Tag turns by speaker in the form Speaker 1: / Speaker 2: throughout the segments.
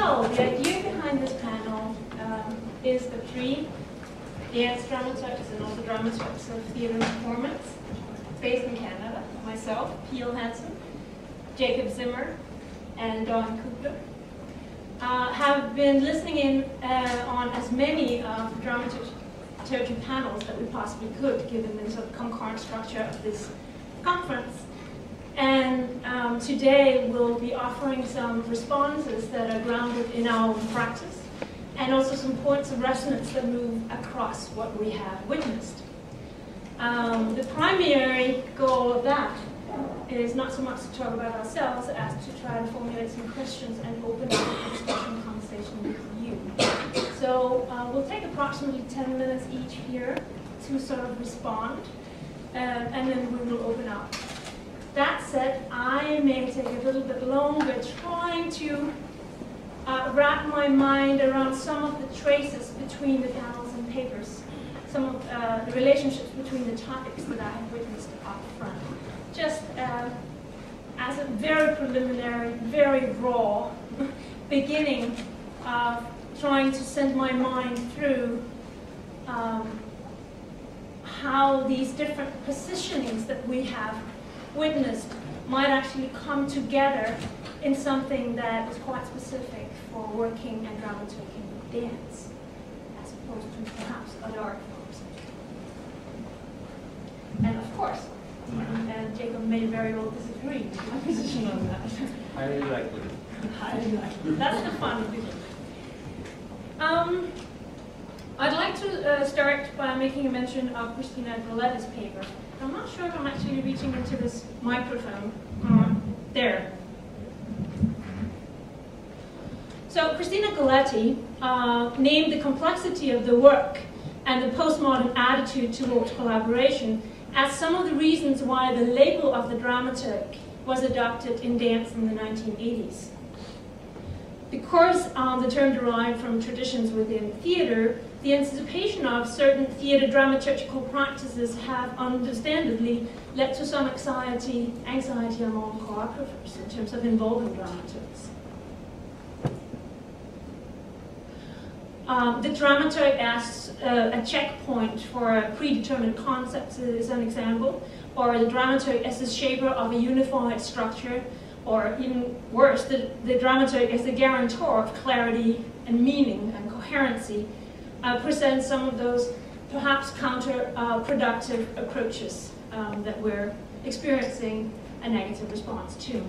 Speaker 1: So, the idea behind this panel is the three dance dramaturgs and also dramaturgs of theatre and performance, based in Canada, myself, Peel Hansen, Jacob Zimmer, and Dawn Cooper, have been listening in on as many of the dramaturgy panels that we possibly could, given the sort of concurrent structure of this conference. And today we'll be offering some responses that are grounded in our own practice, and also some points of resonance that move across what we have witnessed. The primary goal of that is not so much to talk about ourselves as to try to formulate some questions and open up a discussion conversation with you. So we'll take approximately 10 minutes each here to sort of respond, and then we will open up. That said, I may take a little bit longer trying to wrap my mind around some of the traces between the panels and papers, some of the relationships between the topics that I have witnessed up front. Just as a very preliminary, very raw beginning of trying to send my mind through how these different positionings that we have witnessed might actually come together in something that is quite specific for working and dramaturging with dance, as opposed to perhaps other art forms. And of course, and Jacob may very well disagree with my position on that.
Speaker 2: Highly likely.
Speaker 1: Highly likely. That's the fun of it. I'd like to start by making a mention of Christina Galetti's paper. I'm not sure if I'm actually reaching into this microphone. There. So Christina Galetti named the complexity of the work and the postmodern attitude towards collaboration as some of the reasons why the label of the dramaturg was adopted in dance in the 1980s. Because the term derived from traditions within theatre, the anticipation of certain theatre dramaturgical practices have understandably led to some anxiety among choreographers in terms of involving dramaturgs. The dramaturg as a checkpoint for a predetermined concept is an example, or the dramaturg as the shaper of a unified structure, or even worse, the dramaturg as the guarantor of clarity and meaning and coherency, presents some of those perhaps counterproductive approaches that we're experiencing a negative response to.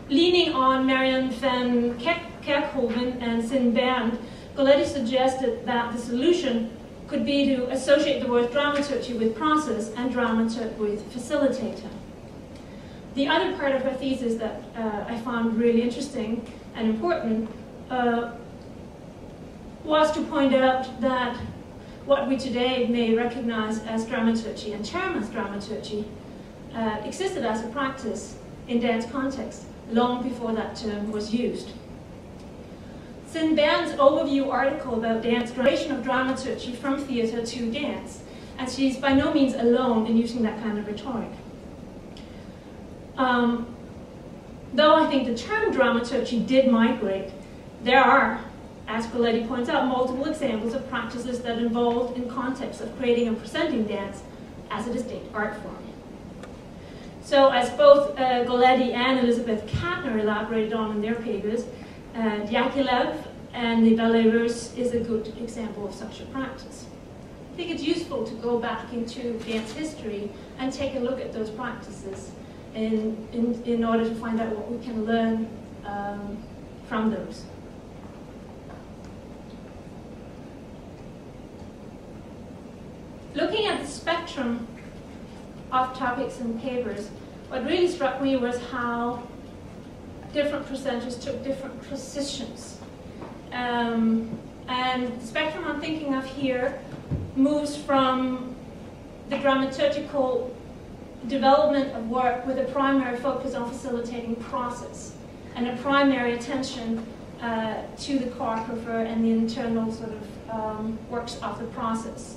Speaker 1: Leaning on Marianne van Kerkhoven and Sin Bernd, Galetti suggested that the solution could be to associate the word dramaturgy with process and dramaturg with facilitator. The other part of her thesis that I found really interesting and important was to point out that what we today may recognize as dramaturgy and term as dramaturgy existed as a practice in dance context long before that term was used. Sin Bernd's overview article about dance translation of dramaturgy from theatre to dance, and she's by no means alone in using that kind of rhetoric. Though I think the term dramaturgy did migrate, there are, as Galetti points out, multiple examples of practices that involved in context of creating and presenting dance as a distinct art form. So as both Galetti and Elizabeth Katner elaborated on in their papers, Diaghilev and the Ballet Russe is a good example of such a practice. I think it's useful to go back into dance history and take a look at those practices in order to find out what we can learn from those. Looking at the spectrum of topics and papers, what really struck me was how different presenters took different positions. And the spectrum I'm thinking of here moves from the dramaturgical development of work with a primary focus on facilitating process and a primary attention to the choreographer and the internal sort of works of the process.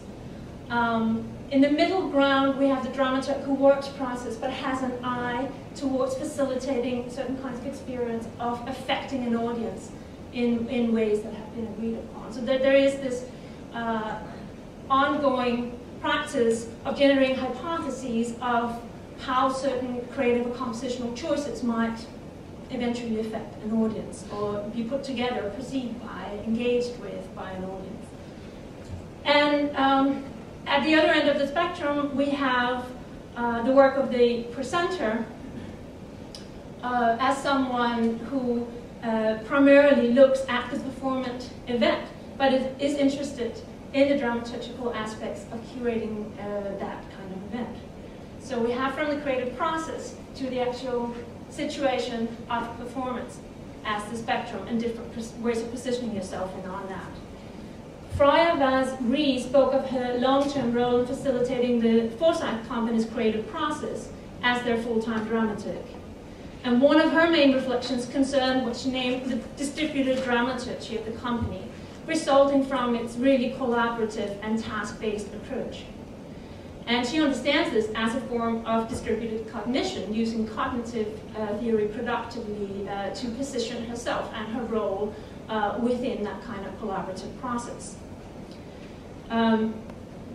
Speaker 1: In the middle ground, we have the dramaturg who works process, but has an eye towards facilitating certain kinds of experience of affecting an audience in ways that have been agreed upon. So there is this ongoing practice of generating hypotheses of how certain creative or compositional choices might eventually affect an audience, or be put together, perceived by, engaged with by an audience. And at the other end of the spectrum, we have the work of the presenter as someone who primarily looks at the performant event, but is interested in the dramaturgical aspects of curating that kind of event. So we have from the creative process to the actual situation of performance as the spectrum and different ways of positioning yourself in on that. Freya Vaz-Ree spoke of her long-term role in facilitating the Forsyth Company's creative process as their full-time dramaturg. And one of her main reflections concerned what she named the distributed dramaturgy of the company, resulting from its really collaborative and task-based approach. And she understands this as a form of distributed cognition, using cognitive theory productively to position herself and her role within that kind of collaborative process.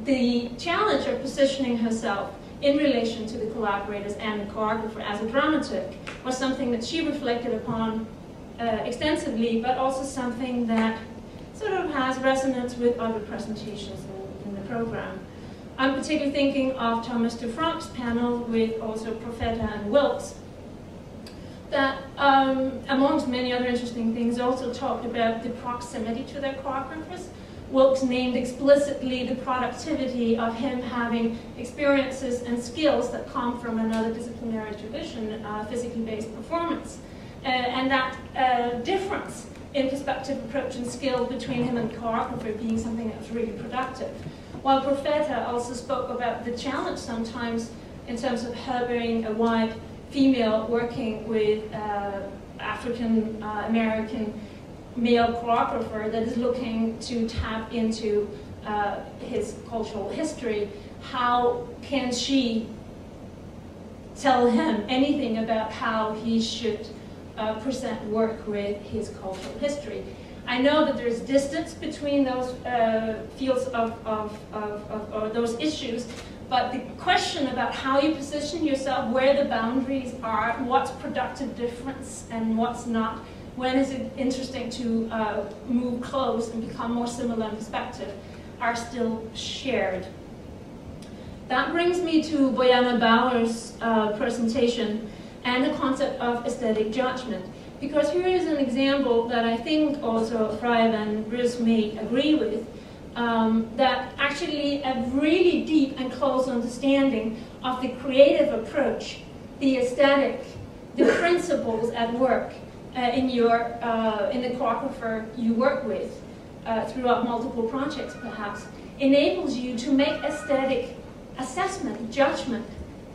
Speaker 1: The challenge of positioning herself in relation to the collaborators and the choreographer as a dramaturg was something that she reflected upon extensively, but also something that sort of has resonance with other presentations in the program. I'm particularly thinking of Thomas Dufranc's panel with also Profeta and Wilkes, that amongst many other interesting things also talked about the proximity to their choreographers. Wilkes named explicitly the productivity of him having experiences and skills that come from another disciplinary tradition, physically based performance. And that difference in perspective, approach, and skill between him and the choreographer being something that was really productive. While Profeta also spoke about the challenge sometimes in terms of her being a white female working with African American male choreographer that is looking to tap into his cultural history. How can she tell him anything about how he should present work with his cultural history? I know that there's distance between those fields or those issues, but the question about how you position yourself, where the boundaries are, what's productive difference and what's not, when is it interesting to move close and become more similar in perspective, are still shared. That brings me to Bojana Bauer's presentation and the concept of aesthetic judgment. Because here is an example that I think also Freya Van-Rys may agree with, that actually a really deep and close understanding of the creative approach, the aesthetic, the principles at work in the choreographer you work with throughout multiple projects perhaps, enables you to make aesthetic assessment, judgment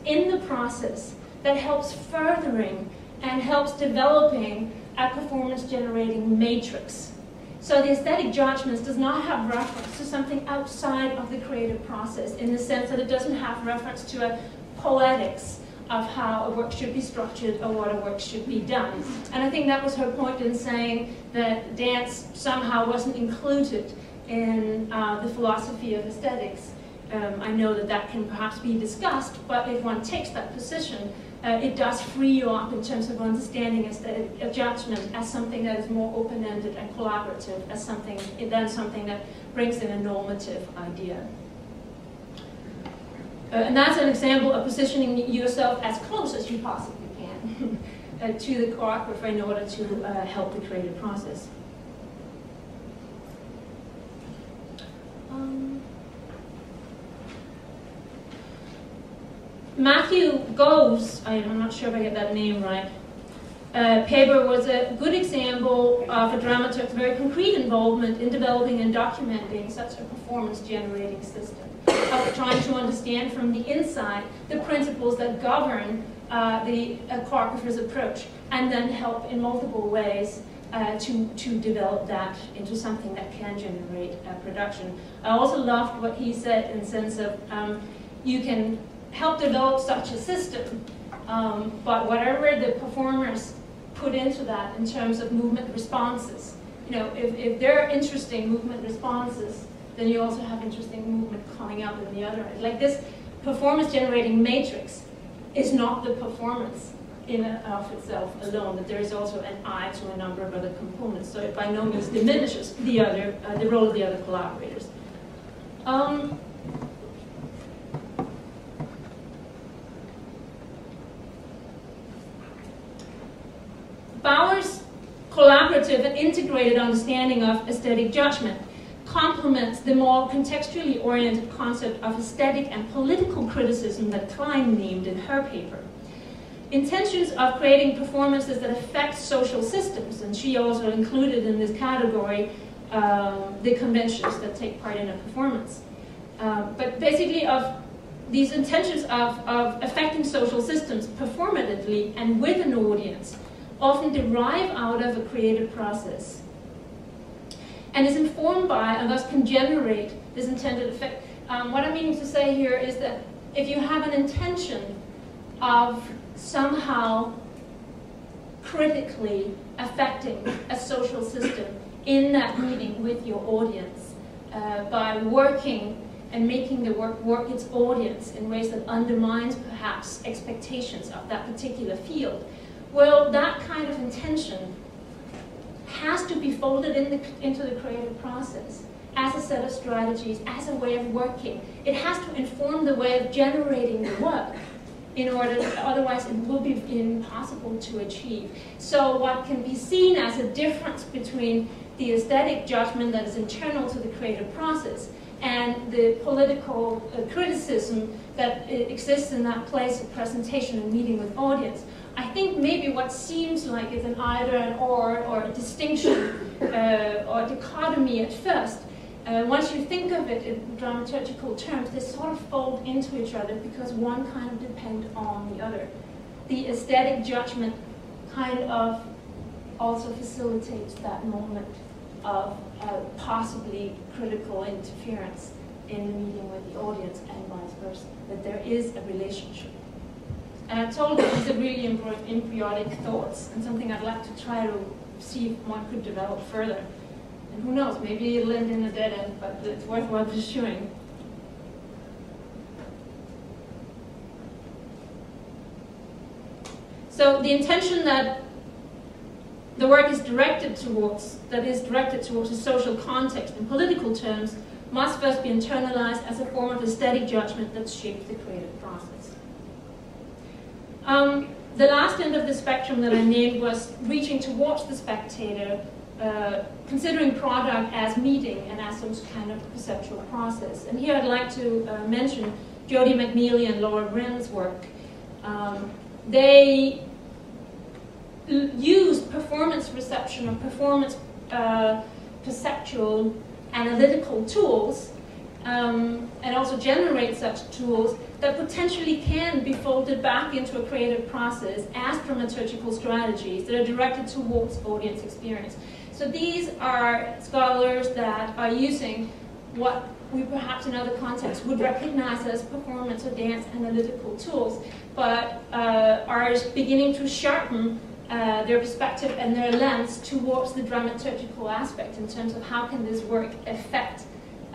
Speaker 1: in the process that helps furthering and helps developing a performance-generating matrix. So the aesthetic judgments does not have reference to something outside of the creative process in the sense that it doesn't have reference to a poetics of how a work should be structured or what a work should be done. And I think that was her point in saying that dance somehow wasn't included in the philosophy of aesthetics. I know that that can perhaps be discussed, but if one takes that position, it does free you up in terms of understanding aesthetic judgment as something that is more open-ended and collaborative, as something that brings in a normative idea. And that's an example of positioning yourself as close as you possibly can to the choreographer in order to help the creative process. Matthew Gove's, I'm not sure if I get that name right, paper was a good example of a dramaturg's very concrete involvement in developing and documenting such a performance-generating system, of trying to understand from the inside the principles that govern the choreographer's approach, and then help in multiple ways to develop that into something that can generate production. I also loved what he said in the sense of you can help develop such a system, but whatever the performers put into that in terms of movement responses, you know, if there are interesting movement responses, then you also have interesting movement coming out in the other end. Like this performance generating matrix is not the performance in and of itself alone, that there is also an eye to a number of other components. So it by no means diminishes the role of the other collaborators. Bauer's collaborative and integrated understanding of aesthetic judgment complements the more contextually oriented concept of aesthetic and political criticism that Klein named in her paper. Intentions of creating performances that affect social systems, and she also included in this category the conventions that take part in a performance. But basically of these intentions of affecting social systems performatively and with an audience often derive out of a creative process and is informed by and thus can generate this intended effect. What I'm meaning to say here is that if you have an intention of somehow critically affecting a social system in that meeting with your audience by working and making the work its audience in ways that undermines perhaps expectations of that particular field, well, that kind of intention has to be folded into the creative process as a set of strategies, as a way of working. It has to inform the way of generating the work in order, otherwise it will be impossible to achieve. So what can be seen as a difference between the aesthetic judgment that is internal to the creative process and the political criticism that exists in that place of presentation and meeting with audience, I think maybe what seems like is an either and or a distinction or dichotomy at first, once you think of it in dramaturgical terms, they sort of fold into each other because one kind of depends on the other. The aesthetic judgment kind of also facilitates that moment of possibly critical interference in the meeting with the audience and vice versa, that there is a relationship. And I told you these are really embryonic thoughts and something I'd like to try to see if one could develop further. And who knows, maybe it'll end in a dead end, but it's worthwhile pursuing. So the intention that the work is directed towards, a social context in political terms, must first be internalized as a form of aesthetic judgment that shapes the creative process. The last end of the spectrum that I named was reaching towards the spectator, considering product as meeting and as some kind of perceptual process. And here I'd like to mention Jody McNeely and Laura Wren's work. They used performance reception or performance perceptual analytical tools and also generate such tools that potentially can be folded back into a creative process as dramaturgical strategies that are directed towards audience experience. So these are scholars that are using what we perhaps in other contexts would recognize as performance or dance analytical tools, but are beginning to sharpen their perspective and their lens towards the dramaturgical aspect in terms of how can this work affect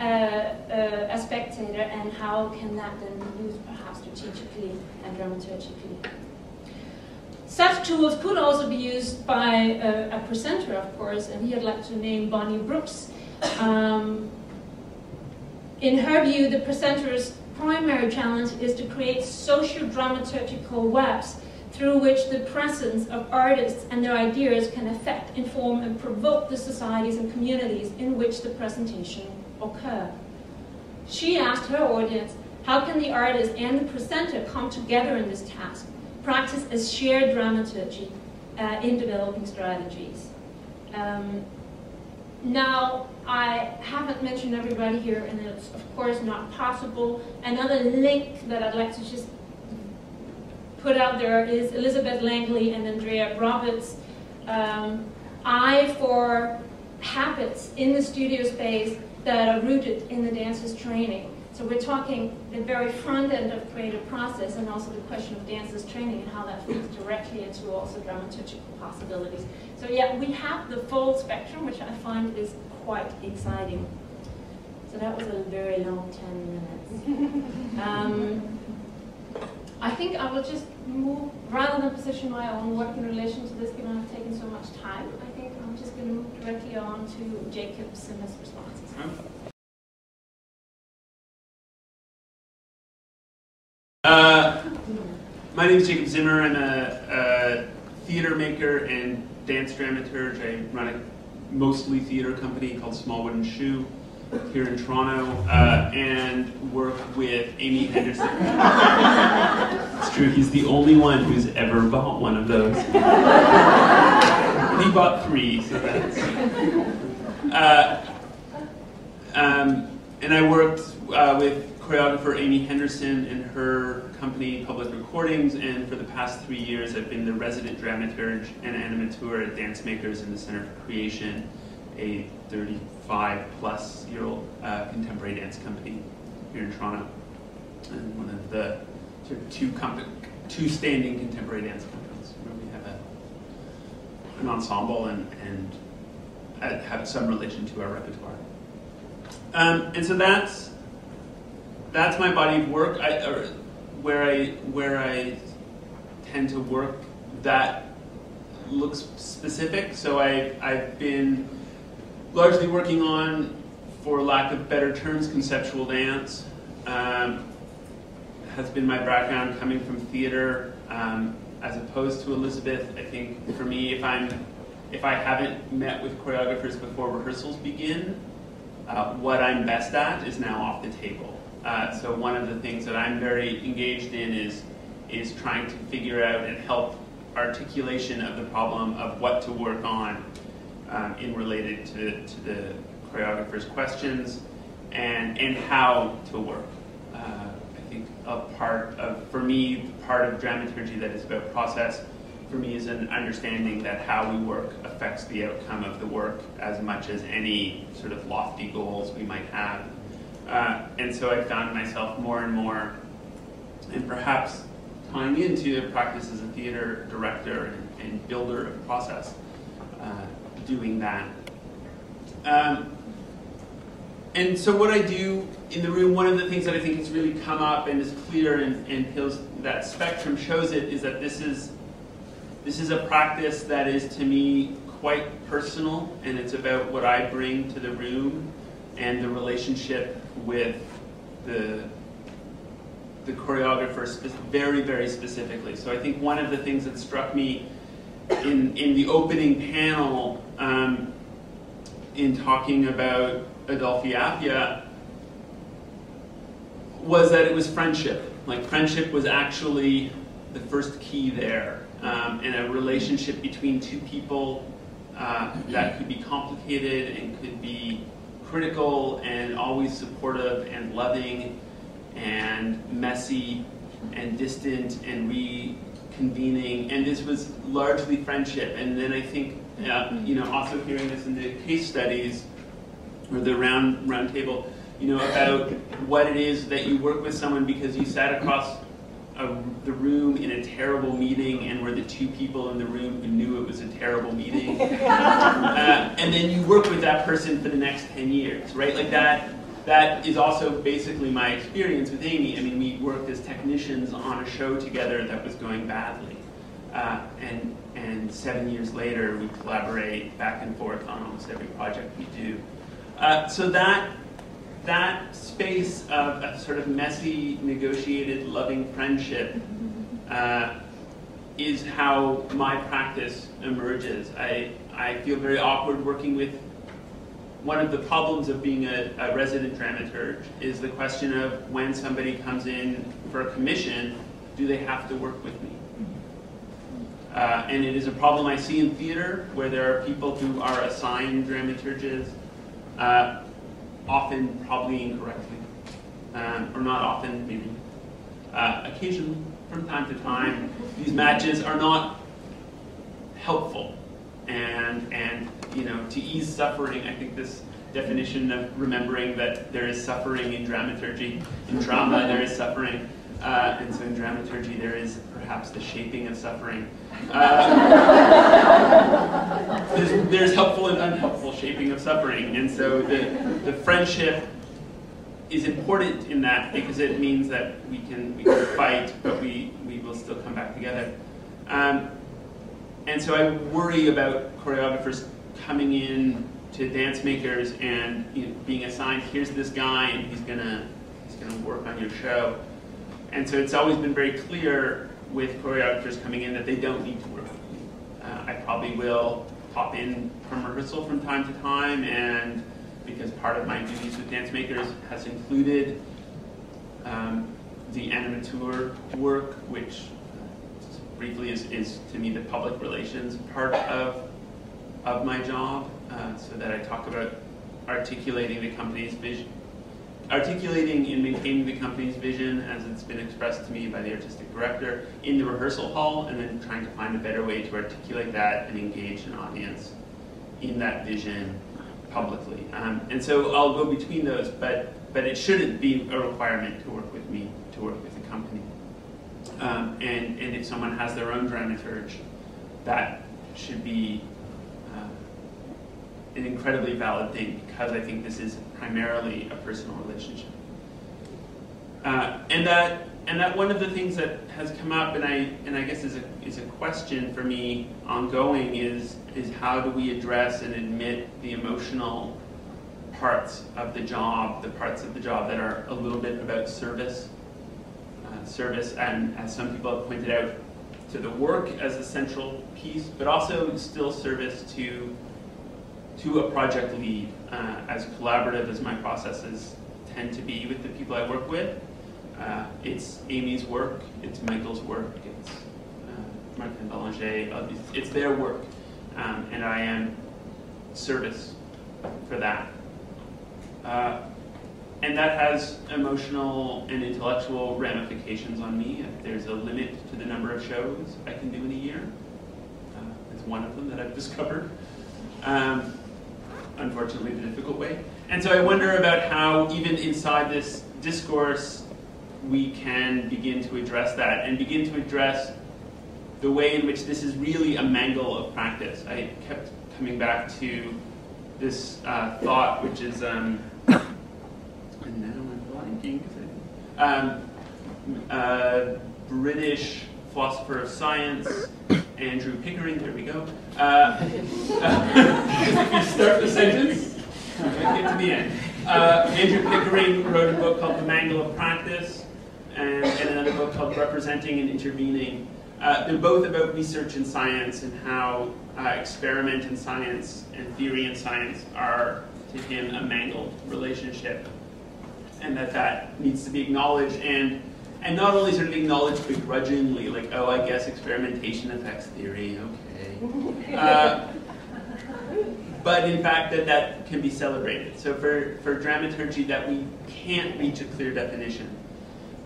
Speaker 1: a spectator and how can that then be used perhaps strategically and dramaturgically. Such tools could also be used by a presenter, of course, and here I'd like to name Bonnie Brooks. In her view, the presenter's primary challenge is to create socio-dramaturgical webs through which the presence of artists and their ideas can affect, inform, and provoke the societies and communities in which the presentation occur. She asked her audience, how can the artist and the presenter come together in this task, practice a shared dramaturgy in developing strategies? Now, I haven't mentioned everybody here, and it's of course not possible. Another link that I'd like to just put out there is Elizabeth Langley and Andrea Roberts. eye for habits in the studio space that are rooted in the dancer's training. So we're talking the very front end of creative process, and also the question of dancer's training and how that feeds directly into also dramaturgical possibilities. So yeah, we have the full spectrum, which I find is quite exciting. So that was a very long 10 minutes. I think I will just move, rather than position my own work in relation to this, given I've taken so much time, I think I'm just going to move directly on to Jacob Zimmer's responses.
Speaker 2: My name is Jacob Zimmer. I'm a theater maker and dance dramaturg. I run a mostly theater company called Small Wooden Shoe here in Toronto, and work with Amy Henderson. It's true, he's the only one who's ever bought one of those. He bought 3, so that's... and I worked with choreographer Amy Henderson and her company Public Recordings, and for the past 3 years I've been the resident dramaturg and animateur at Dancemakers in the Center for Creation, a 35-plus-year-old contemporary dance company here in Toronto, and one of the sort of two standing contemporary dance companies where we have an ensemble and have some relation to our repertoire. And so that's my body of work. Where I tend to work that looks specific. So I've been largely working on, for lack of better terms, conceptual dance. Has been my background coming from theater, as opposed to Elizabeth. I think for me, if I haven't met with choreographers before rehearsals begin, what I'm best at is now off the table. So one of the things that I'm very engaged in is trying to figure out and help articulation of the problem of what to work on in related to the choreographer's questions and how to work. I think for me, part of dramaturgy that is about process, for me, is an understanding that how we work affects the outcome of the work as much as any sort of lofty goals we might have. And so I found myself more and more, and perhaps tying into practice as a theater director and builder of process, doing that. And so what I do in the room, one of the things that I think has really come up and is clear and feels that spectrum shows it, is that this is a practice that is, to me, quite personal, and it's about what I bring to the room and the relationship with the choreographer very, very specifically. So I think one of the things that struck me in the opening panel in talking about Adolphe Appia was that it was friendship. Like, friendship was actually the first key there, and a relationship between two people that could be complicated and could be critical and always supportive and loving and messy and distant and reconvening, and this was largely friendship. And then I think, also hearing this in the case studies or the round table, about what it is that you work with someone because you sat across the room in a terrible meeting and were the two people in the room who knew it was a terrible meeting. And then you work with that person for the next 10 years, right? Like that is also basically my experience with Amy. I mean, we worked as technicians on a show together that was going badly. And 7 years later, we collaborate back and forth on almost every project we do. So that space of a sort of messy, negotiated, loving friendship is how my practice emerges. I feel very awkward working with. One of the problems of being a resident dramaturg is the question of when somebody comes in for a commission, do they have to work with me? And it is a problem I see in theater, where there are people who are assigned dramaturges, often probably incorrectly, or not often, maybe occasionally, from time to time. These matches are not helpful, and to ease suffering. I think this definition of remembering that there is suffering in dramaturgy, in drama there is suffering, and so in dramaturgy there is perhaps the shaping of suffering. There's helpful and unhelpful shaping of suffering, and so the friendship is important in that because it means that we can fight, but we will still come back together. And so I worry about choreographers coming in to Dancemakers and being assigned, here's this guy and he's gonna work on your show. And so it's always been very clear with choreographers coming in that they don't need to work with me. I probably will pop in from rehearsal from time to time, and because part of my duties with Dancemakers has included the animateur work, which briefly is to me the public relations part of my job, so that I talk about articulating the company's vision, articulating and maintaining the company's vision as it's been expressed to me by the artistic director in the rehearsal hall, and then trying to find a better way to articulate that and engage an audience in that vision publicly. And so I'll go between those, but it shouldn't be a requirement to work with me, to work with the company. And if someone has their own dramaturge, that should be an incredibly valid thing, because I think this is primarily a personal relationship. And that one of the things that has come up, and I guess is a question for me ongoing, is how do we address and admit the emotional parts of the job, the parts of the job that are a little bit about service, and as some people have pointed out, to the work as a central piece, but also still service to a project lead, as collaborative as my processes tend to be with the people I work with. It's Amy's work, it's Michael's work, it's Martin Belanger, it's their work, and I am service for that. And that has emotional and intellectual ramifications on me. There's a limit to the number of shows I can do in a year. It's one of them that I've discovered. Unfortunately, the difficult way. And so I wonder about how, even inside this discourse, we can begin to address that, and begin to address the way in which this is really a mangle of practice. I kept coming back to this thought, which is, and now I'm blanking, British philosopher of science, Andrew Pickering, there we go. If you start the sentence, get to the end. Andrew Pickering wrote a book called The Mangle of Practice, and another book called Representing and Intervening. They're both about research in science and how experiment in science and theory in science are, to him, a mangled relationship, and that needs to be acknowledged, and not only sort of acknowledged begrudgingly, like, oh, I guess experimentation affects theory, okay. But in fact that can be celebrated. So for dramaturgy, that we can't reach a clear definition.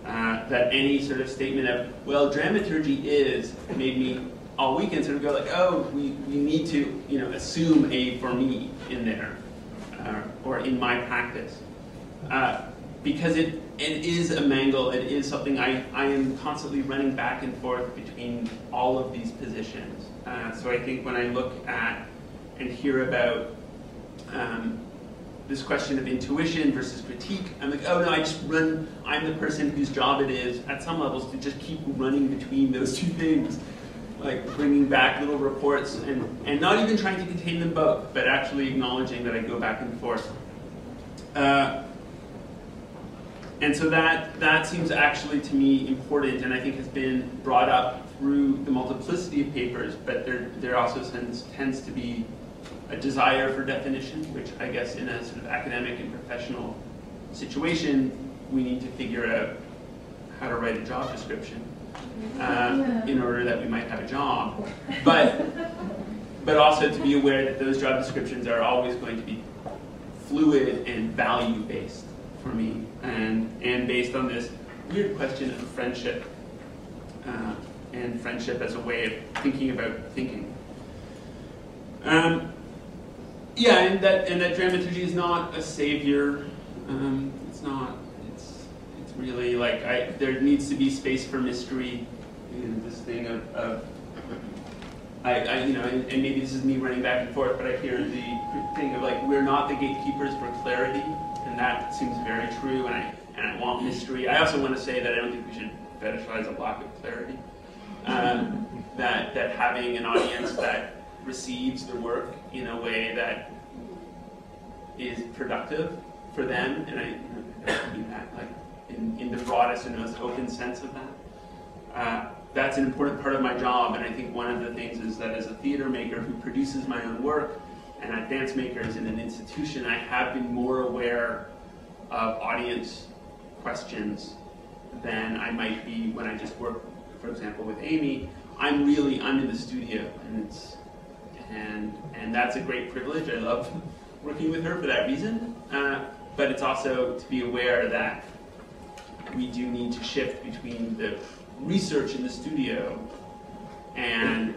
Speaker 2: That any sort of statement of, well, dramaturgy is, made me all weekend sort of go like, oh, we need to assume a for me in there, or in my practice. Because it is a mangle, it is something I am constantly running back and forth between all of these positions. So I think when I look at and hear about this question of intuition versus critique, I'm like, oh no, I'm the person whose job it is, at some levels, to just keep running between those two things. Like bringing back little reports and not even trying to contain them both, but actually acknowledging that I go back and forth. And so that seems actually to me important, and I think has been brought up through the multiplicity of papers, but there also tends to be a desire for definition, which I guess in a sort of academic and professional situation, we need to figure out how to write a job description in order that we might have a job. But also to be aware that those job descriptions are always going to be fluid and value-based for me, and based on this weird question of friendship, and friendship as a way of thinking about thinking. Yeah, and that dramaturgy is not a savior. It's not. It's really like there needs to be space for mystery. This thing of you know, and maybe this is me running back and forth, but I hear the thing of like, we're not the gatekeepers for clarity, and that seems very true. And I want mystery. I also want to say that I don't think we should fetishize a lack of clarity. That having an audience that receives the work in a way that is productive for them, and I don't mean that like in the broadest and most open sense of that. That's an important part of my job, and I think one of the things is that as a theater maker who produces my own work, and at Dancemakers in an institution, I have been more aware of audience questions than I might be when I just work, for example, with Amy. I'm in the studio, and that's a great privilege. I love working with her for that reason, but it's also to be aware that we do need to shift between the research in the studio and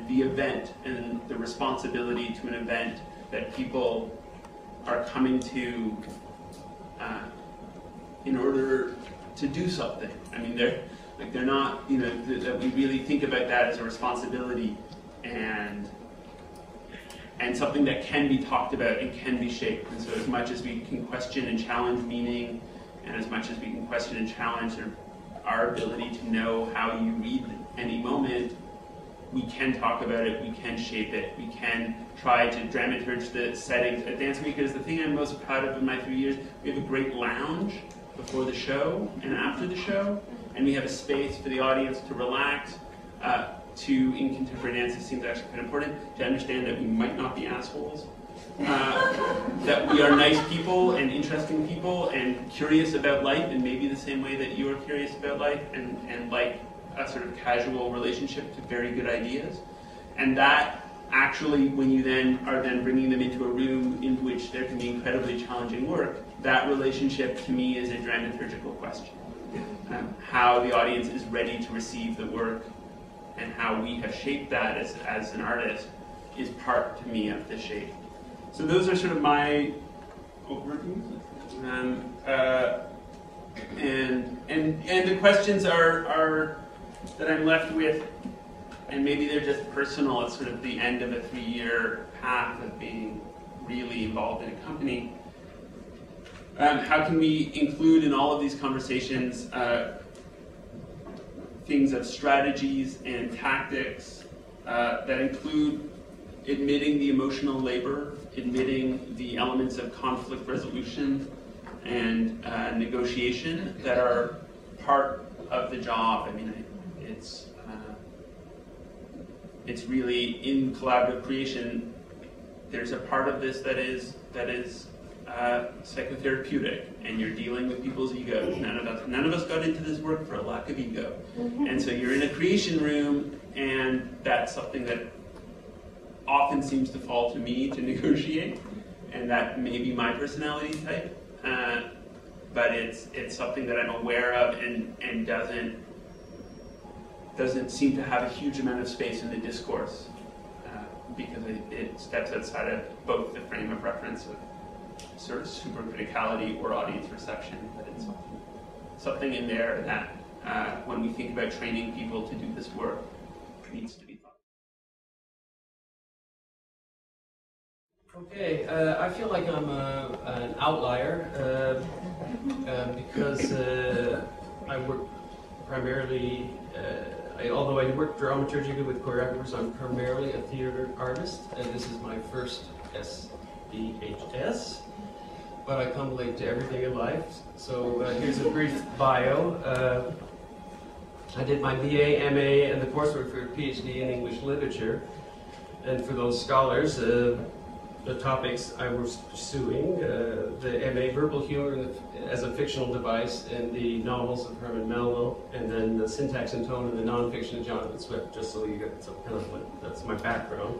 Speaker 2: the event and the responsibility to an event that people are coming to in order to do something. I mean, they're not, you know, that we really think about that as a responsibility and something that can be talked about and can be shaped. And so as much as we can question and challenge meaning, and as much as we can question and challenge our ability to know how you read any moment, we can talk about it, we can shape it, we can try to dramaturge the settings. At Dancemakers, the thing I'm most proud of in my 3 years, we have a great lounge before the show and after the show, and we have a space for the audience to relax, in contemporary dance, it seems actually quite important to understand that we might not be assholes, that we are nice people and interesting people and curious about life in maybe the same way that you are curious about life, and like a sort of casual relationship to very good ideas. And that actually, when you then are bringing them into a room in which there can be incredibly challenging work, that relationship to me is a dramaturgical question. How the audience is ready to receive the work and how we have shaped that as an artist is part, to me, of the shape. So those are sort of my overviews. And the questions are that I'm left with, and maybe they're just personal, it's sort of the end of a 3-year path of being really involved in a company. How can we include in all of these conversations things of strategies and tactics that include admitting the emotional labor, admitting the elements of conflict resolution and negotiation that are part of the job. I mean, it's really in collaborative creation. There's a part of this that is psychotherapeutic, and you're dealing with people's egos. None of us got into this work for a lack of ego. And so you're in a creation room, and that's something that often seems to fall to me to negotiate, and that may be my personality type. But it's something that I'm aware of and doesn't seem to have a huge amount of space in the discourse, because it steps outside of both the frame of reference of sort of supercriticality or audience reception, but it's something in there that when we think about training people to do this work, needs to be thought.
Speaker 3: Okay, I feel like I'm an outlier because I work primarily, although I work dramaturgically with choreographers, I'm primarily a theater artist, and this is my first SDHS, but I come late to everything in life. So here's a brief bio. I did my BA, MA, and the coursework for a PhD in English literature. And for those scholars, the topics I was pursuing, the MA, verbal humor as a fictional device, and the novels of Herman Melville, and then the syntax and tone of the nonfiction of Jonathan Swift, just so you get some kind of that's my background.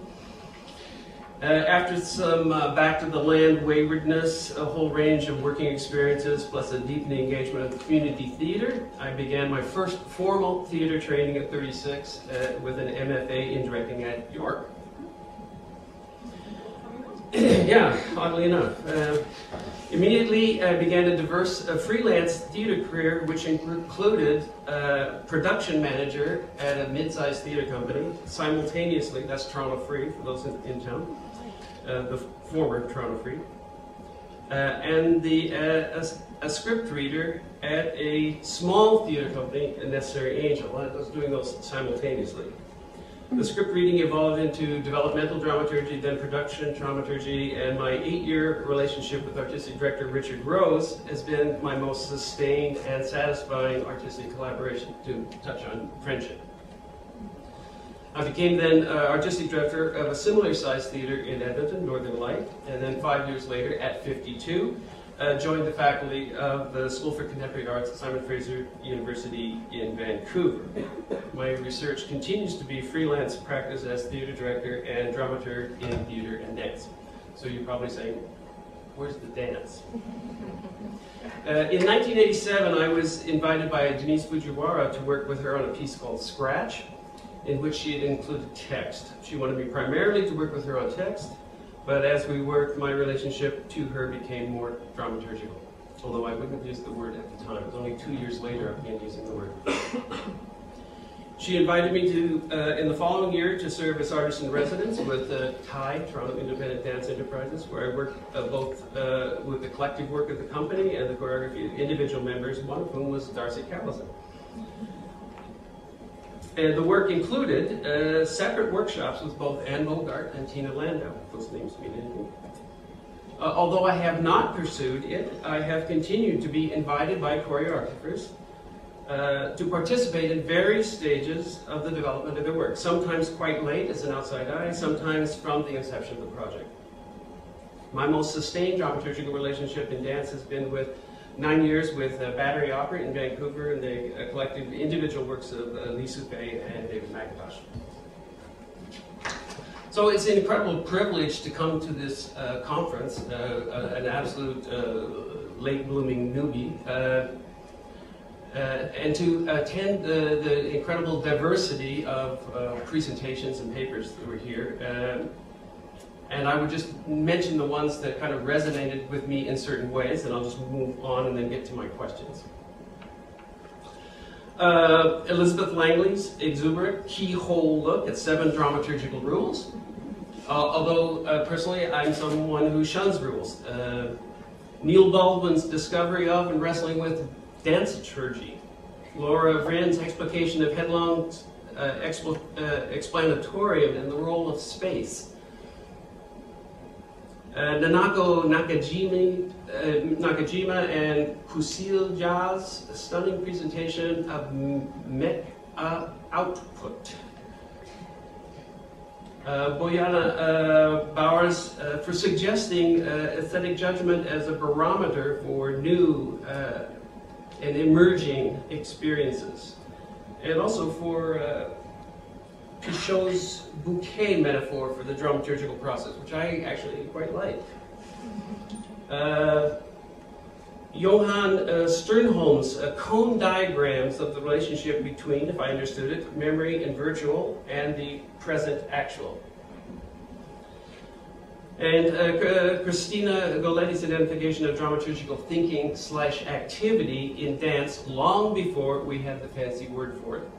Speaker 3: After some back to the land waywardness, a whole range of working experiences, plus a deepening engagement with community theater, I began my first formal theater training at 36 with an MFA in directing at York. Yeah, oddly enough. Immediately I began a diverse freelance theater career, which included production manager at a mid-sized theater company. Simultaneously, that's Toronto Free, for those in town, the former Toronto Free. And a script reader at a small theater company, a Necessary Angel. I was doing those simultaneously. The script reading evolved into developmental dramaturgy, then production dramaturgy, and my 8-year relationship with artistic director Richard Rose has been my most sustained and satisfying artistic collaboration, to touch on friendship. I became then artistic director of a similar sized theater in Edmonton, Northern Light, and then 5 years later, at 52, joined the faculty of the School for Contemporary Arts at Simon Fraser University in Vancouver. My research continues to be freelance practice as theater director and dramaturg in theater and dance. So you're probably saying, where's the dance? In 1987, I was invited by Denise Fujiwara to work with her on a piece called Scratch, in which she had included text. She wanted me primarily to work with her on text, but as we worked, my relationship to her became more dramaturgical, although I wouldn't have used the word at the time. It was only 2 years later I began using the word. She invited me to, in the following year, to serve as artist-in-residence with TIE, Toronto Independent Dance Enterprises, where I worked both with the collective work of the company and the choreography of individual members, one of whom was Darcey Callison. And the work included separate workshops with both Anne Bogart and Tina Landau, if those names mean anything. Although I have not pursued it, I have continued to be invited by choreographers to participate in various stages of the development of their work, sometimes quite late as an outside eye, sometimes from the inception of the project. My most sustained dramaturgical relationship in dance has been with 9 years with Battery Opera in Vancouver, and they collected individual works of Lee Souffet and David McIntosh. So it's an incredible privilege to come to this conference, an absolute late-blooming newbie, and to attend the incredible diversity of presentations and papers that were here. And I would just mention the ones that kind of resonated with me in certain ways, and I'll just move on and then get to my questions. Elizabeth Langley's exuberant keyhole look at 7 dramaturgical rules. Although personally I'm someone who shuns rules. Neil Baldwin's discovery of and wrestling with Danceturgy. Laura Vryn's explication of Headlong's explanatorium and the role of space. Nanako Nakajima and Kusile Ja's stunning presentation of mech output. Boyana Bowers for suggesting aesthetic judgment as a barometer for new and emerging experiences. And also for Pichot's bouquet metaphor for the dramaturgical process, which I actually quite like. Johan Sternholm's cone diagrams of the relationship between, if I understood it, memory and virtual, and the present actual. And Christina Goletti's identification of dramaturgical thinking / activity in dance long before we had the fancy word for it.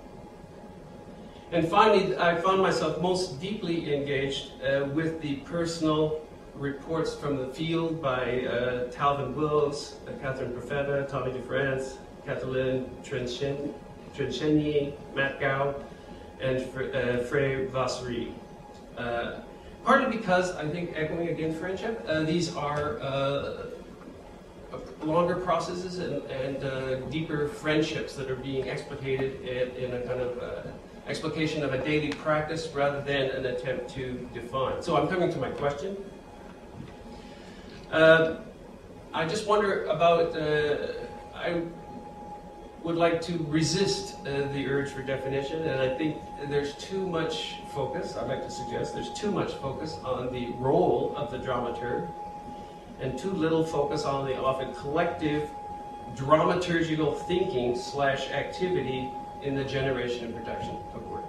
Speaker 3: And finally, I found myself most deeply engaged with the personal reports from the field by Talvin Wills, Catherine Profeta, Tommy DeFrance, Kathleen Trenchenier, Matt Gao, and Frey Vassery. Partly because, I think, echoing again friendship, these are longer processes and deeper friendships that are being explicated in a kind of explication of a daily practice rather than an attempt to define. So I'm coming to my question. I just wonder about, I would like to resist the urge for definition, and I think there's too much focus, I'd like to suggest, there's too much focus on the role of the dramaturg, and too little focus on the often collective dramaturgical thinking / activity in the generation and production of work.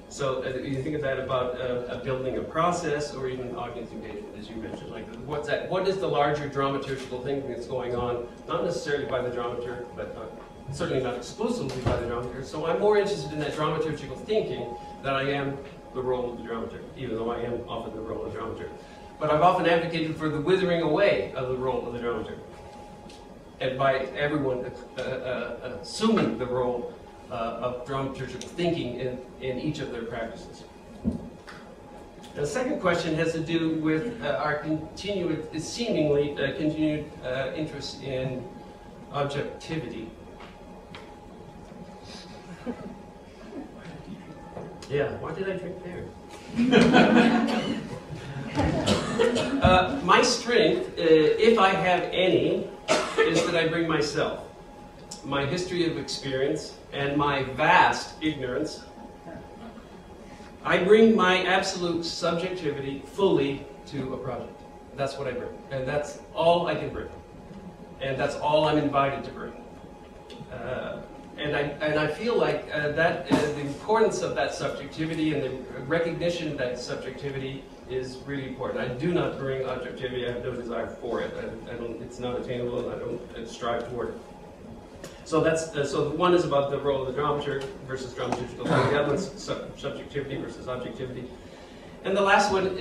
Speaker 3: So you think of that about building a process, or even audience engagement, as you mentioned. Like, what's that? What is the larger dramaturgical thing that's going on? Not necessarily by the dramaturg, but certainly not exclusively by the dramaturg. So I'm more interested in that dramaturgical thinking than I am the role of the dramaturg, even though I am often the role of the dramaturg. But I've often advocated for the withering away of the role of the dramaturg, and by everyone assuming the role of dramaturgical thinking in each of their practices. The second question has to do with our seemingly continued interest in objectivity. Yeah, why did I drink there? My strength, if I have any, is that I bring myself, my history of experience, and my vast ignorance. I bring my absolute subjectivity fully to a project. That's what I bring, and that's all I can bring, and that's all I'm invited to bring. And I feel like that the importance of that subjectivity and the recognition of that subjectivity is really important. I do not bring objectivity. I have no desire for it. It's not attainable, and I don't strive toward it. So that's so one is about the role of the dramaturg versus dramaturgical. The other one's subjectivity versus objectivity. And the last one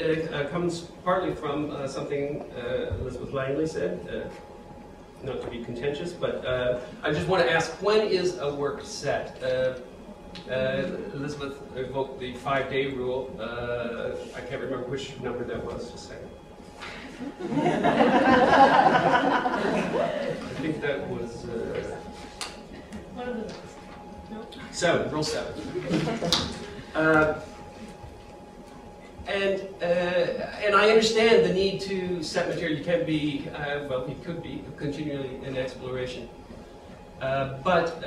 Speaker 3: comes partly from something Elizabeth Langley said. Not to be contentious, but I just want to ask, when is a work set? Elizabeth evoked the 5-day rule. I can't remember which number that was, just a second. I think that was...
Speaker 1: one of the no.
Speaker 3: 7, rule 7. And I understand the need to set material. You can't be, well, you could be continually in exploration. But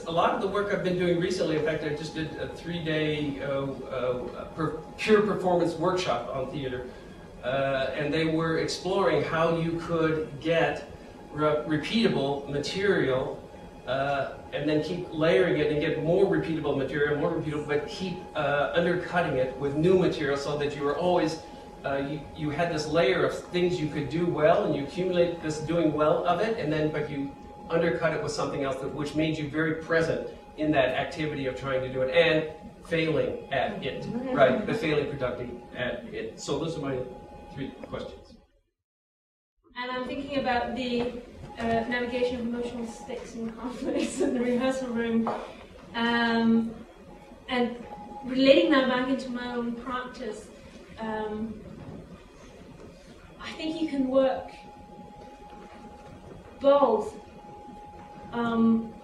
Speaker 3: a lot of the work I've been doing recently, in fact, I just did a 3-day pure performance workshop on theater. And they were exploring how you could get repeatable material and then keep layering it and get more repeatable material, but keep undercutting it with new material so that you were always, you had this layer of things you could do well, and you accumulate this doing well of it, and then, but you undercut it with something else which made you very present in that activity of trying to do it and failing at it, right? The failing productive at it. So those are my 3 questions.
Speaker 1: And I'm thinking about the navigation of emotional stakes and conflicts in the rehearsal room, and relating that back into my own practice. I think you can work both,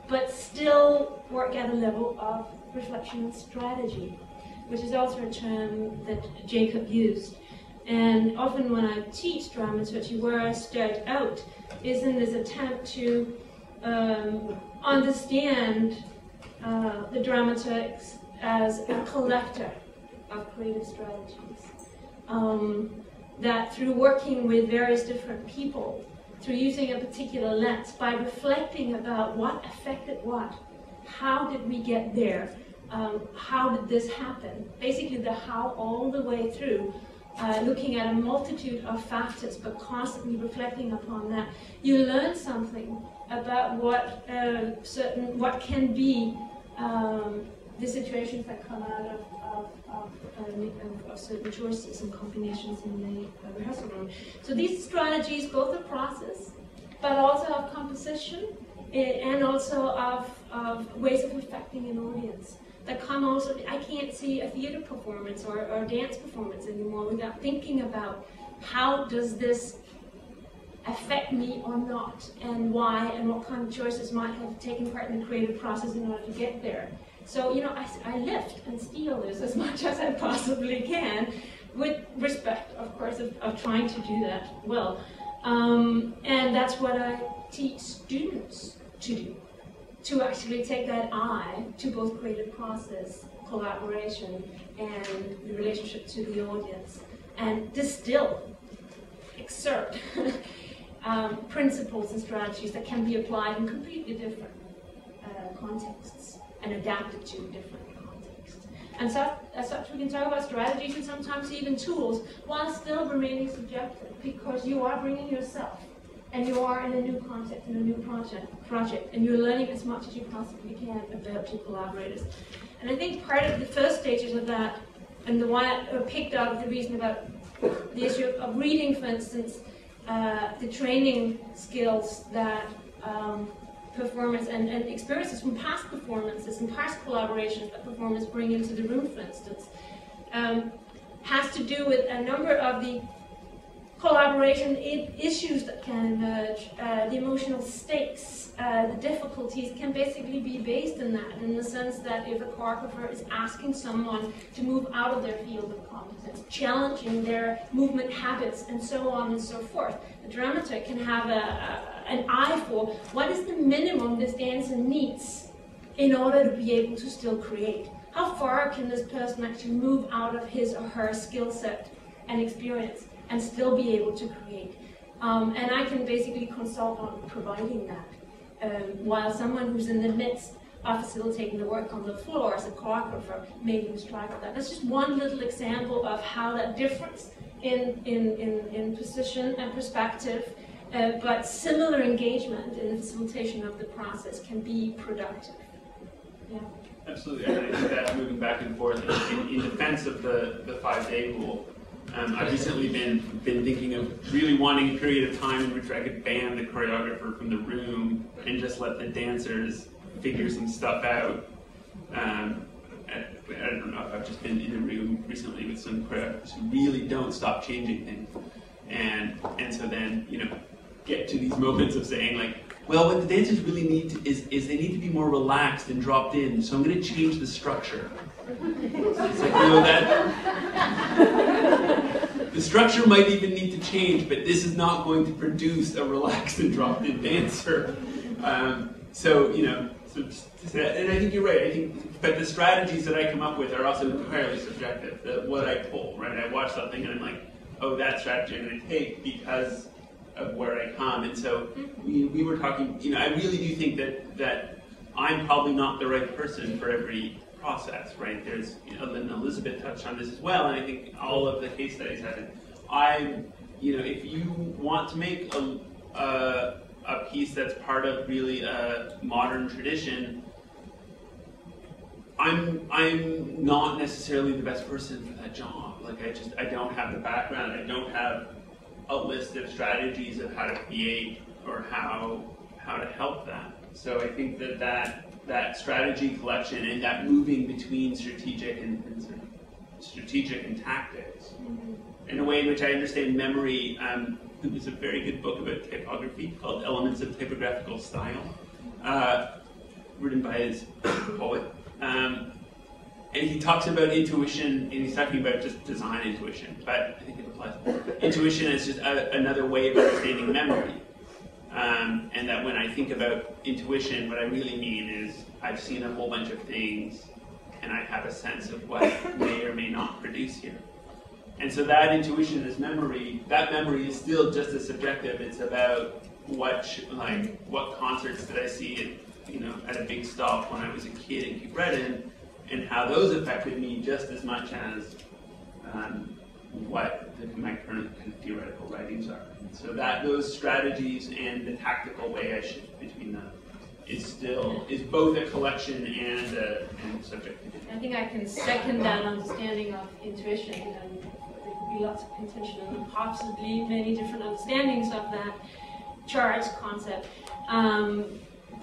Speaker 1: but still work at a level of reflection and strategy, which is also a term that Jacob used. And often when I teach dramaturgy, where I start out is in this attempt to understand the dramaturgs as a collector of creative strategies. That through working with various different people, through using a particular lens, by reflecting about what affected what, how did we get there, how did this happen, basically the how all the way through, looking at a multitude of factors, but constantly reflecting upon that, you learn something about what what can be the situations that come out of certain choices and combinations in the rehearsal room. So these strategies, both of process, but also of composition, and also of ways of affecting an audience. That come also, I can't see a theater performance or a dance performance anymore without thinking about how does this affect me or not, and why, and what kind of choices might have taken part in the creative process in order to get there. So, you know, I lift and steal this as much as I possibly can, with respect, of course, of trying to do that well. And that's what I teach students to do. To actually take that eye to both creative process, collaboration, and the relationship to the audience, and distill, excerpt principles and strategies that can be applied in completely different contexts and adapted to different contexts. And so, as such, we can talk about strategies and sometimes even tools, while still remaining subjective, because you are bringing yourself, and you are in a new context, in a new project, and you're learning as much as you possibly can about your collaborators. And I think part of the first stages of that, and the one I picked up the reason about the issue of reading, for instance, the training skills that performers and experiences from past performances and past collaborations that performers bring into the room, for instance, has to do with a number of the collaboration issues that can emerge, the emotional stakes, the difficulties can basically be based in that, in the sense that if a choreographer is asking someone to move out of their field of competence, challenging their movement habits, and so on and so forth, the dramaturg can have an eye for what is the minimum this dancer needs in order to be able to still create. How far can this person actually move out of his or her skill set and experience and still be able to create? And I can basically consult on providing that, while someone who's in the midst of facilitating the work on the floor as a choreographer may lose track of that. That's just one little example of how that difference in position and perspective, but similar engagement in the facilitation of the process can be productive. Yeah.
Speaker 2: Absolutely, and I think that moving back and forth in defense of the 5-day rule, I've recently been thinking of really wanting a period of time in which I could ban the choreographer from the room and just let the dancers figure some stuff out. I don't know if I've just been in a room recently with some choreographers who really don't stop changing things, and so then, you know, get to these moments of saying, like, well, what the dancers really need is they need to be more relaxed and dropped in, so I'm going to change the structure. It's like, you know, the structure might even need to change, but this is not going to produce a relaxed and dropped in dancer. So, you know, and I think you're right. I think, but the strategies that I come up with are also entirely subjective. What I pull, right? I watch something and I'm like, oh, that strategy I'm going to take because of where I come. And so we were talking, you know, I really do think that I'm probably not the right person for every process, right? There's, you know, and Elizabeth touched on this as well, and I think all of the case studies have it. You know, if you want to make a piece that's part of really a modern tradition, I'm not necessarily the best person for that job. Like, I don't have the background, I don't have a list of strategies of how to create or how to help that. So I think that strategy collection and that moving between strategic and tactics, in a way in which I understand memory. There's a very good book about typography called Elements of Typographical Style, written by his poet. And he talks about intuition, and he's talking about just design intuition, but I think it applies. Intuition is just another way of understanding memory. And that when I think about intuition, what I really mean is I've seen a whole bunch of things, and I have a sense of what may or may not produce here. And so that intuition is memory. That memory is still just as subjective. It's about what concerts did I see at a big stop when I was a kid in Cape Breton, and how those affected me just as much as what my current kind of theoretical writings are. So that those strategies and the tactical way I shift between them is both a collection and subjectivity.
Speaker 1: I think I can second that understanding of intuition, and there could be lots of contention and possibly many different understandings of that charge concept.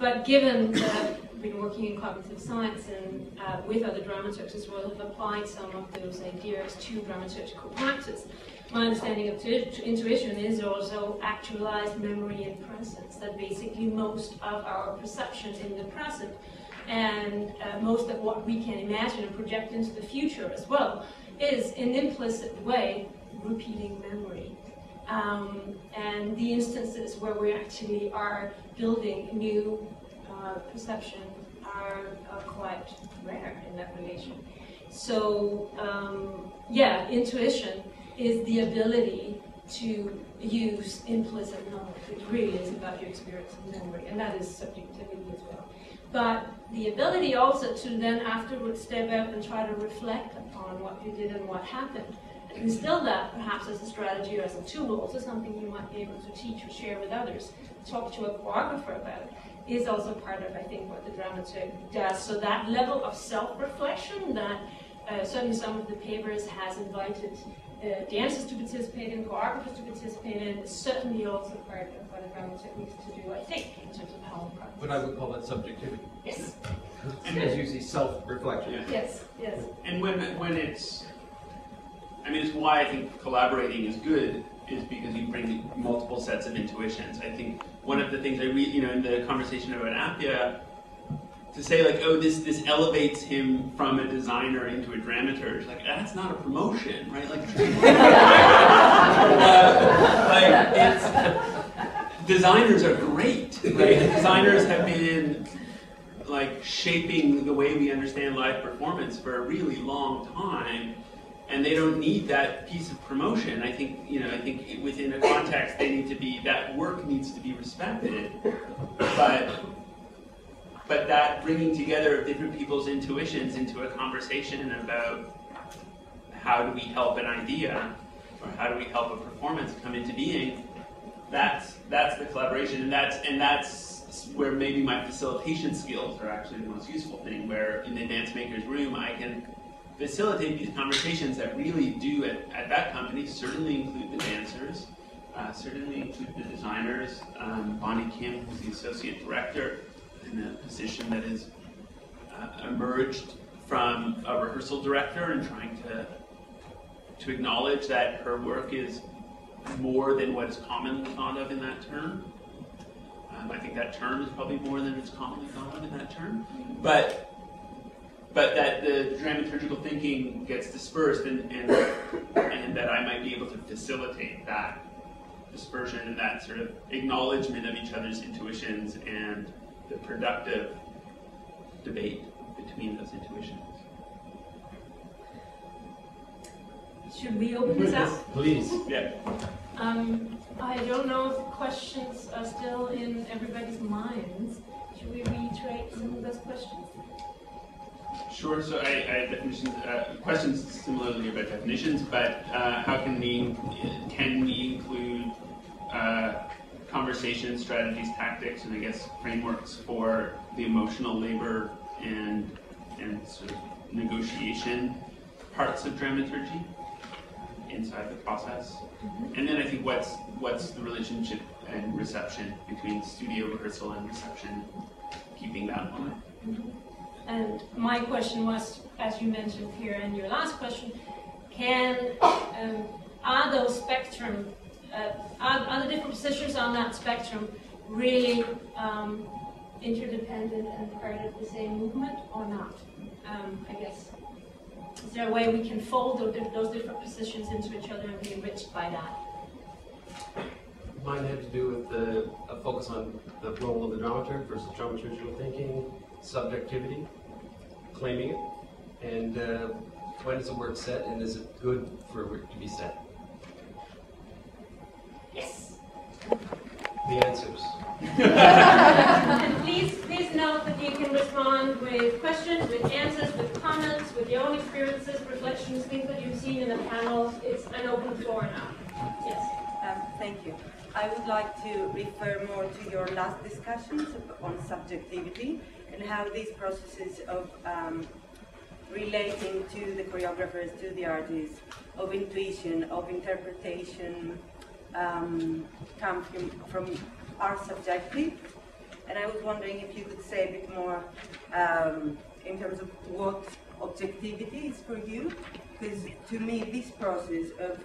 Speaker 1: But given that I've been working in cognitive science and with other dramaturgs as well, have applied some of those ideas to dramaturgical practice, my understanding of intuition is also actualized memory and presence, that basically most of our perception in the present and most of what we can imagine and project into the future as well is in an implicit way repeating memory. And the instances where we actually are building new perception are quite rare in that relation. So yeah, intuition is the ability to use implicit knowledge, which really is about your experience of memory, and that is subjectivity as well. but the ability also to then afterwards step out and try to reflect upon what you did and what happened, and instill that perhaps as a strategy or as a tool, also something you might be able to teach or share with others, talk to a choreographer about it, is also part of, I think, what the dramaturg does. So that level of self-reflection that certainly some of the papers has invited dancers to participate in, choreographers to participate in, is certainly also part of what a dramaturg needs to do, I think, in terms of how it practice.
Speaker 3: But I would call that subjectivity.
Speaker 1: Yes.
Speaker 3: And as you see, self-reflection.
Speaker 2: Yeah.
Speaker 1: Yes, yes.
Speaker 2: And when it's, I mean, it's why I think collaborating is good, is because you bring multiple sets of intuitions. I think one of the things I read, in the conversation about Appia, to say like, oh, this elevates him from a designer into a dramaturg, like that's not a promotion, right? Like, designers are great, right? Designers have been like shaping the way we understand live performance for a really long time, and they don't need that piece of promotion. I think within a context they need to be, that work needs to be respected, but that bringing together of different people's intuitions into a conversation about how do we help an idea or how do we help a performance come into being, that's the collaboration, and that's where maybe my facilitation skills are actually the most useful thing, where in the Dancemakers room I can facilitate these conversations that really do at that company certainly include the dancers, certainly include the designers. Bonnie Kim, who's the associate director, in a position that has emerged from a rehearsal director and trying to acknowledge that her work is more than what is commonly thought of in that term. I think that term is probably more than it's commonly thought of in that term. But that the dramaturgical thinking gets dispersed and that I might be able to facilitate that dispersion and that sort of acknowledgement of each other's intuitions and the productive debate between those intuitions.
Speaker 1: Should we open this up?
Speaker 3: Please.
Speaker 2: Yeah.
Speaker 1: I don't know if questions are still in everybody's minds. Should we reiterate some of those questions?
Speaker 2: Sure. So I had definitions, questions similarly about definitions, but how can we include conversation strategies, tactics, and I guess frameworks for the emotional labor and sort of negotiation parts of dramaturgy inside the process? Mm-hmm. And then I think what's the relationship and reception between studio rehearsal and reception, keeping that on.
Speaker 1: Mm-hmm. And my question was, as you mentioned here in your last question, are those spectrum, are the different positions on that spectrum really interdependent and part of the same movement or not? I guess, is there a way we can fold those different positions into each other and be enriched by that?
Speaker 3: Mine had to do with a focus on the role of the dramaturg versus dramaturgical thinking, subjectivity, claiming it, and when is a work set and is it good for a work to be set?
Speaker 1: Yes.
Speaker 3: The answers.
Speaker 1: And please note that you can respond with questions, with answers, with comments, with your own experiences, reflections, things that you've seen in the panel. It's an open floor now. Yes.
Speaker 4: Thank you. I would like to refer more to your last discussions on subjectivity and how these processes of relating to the choreographers, to the artists, of intuition, of interpretation, come from are subjective. And I was wondering if you could say a bit more in terms of what objectivity is for you. Because to me, this process of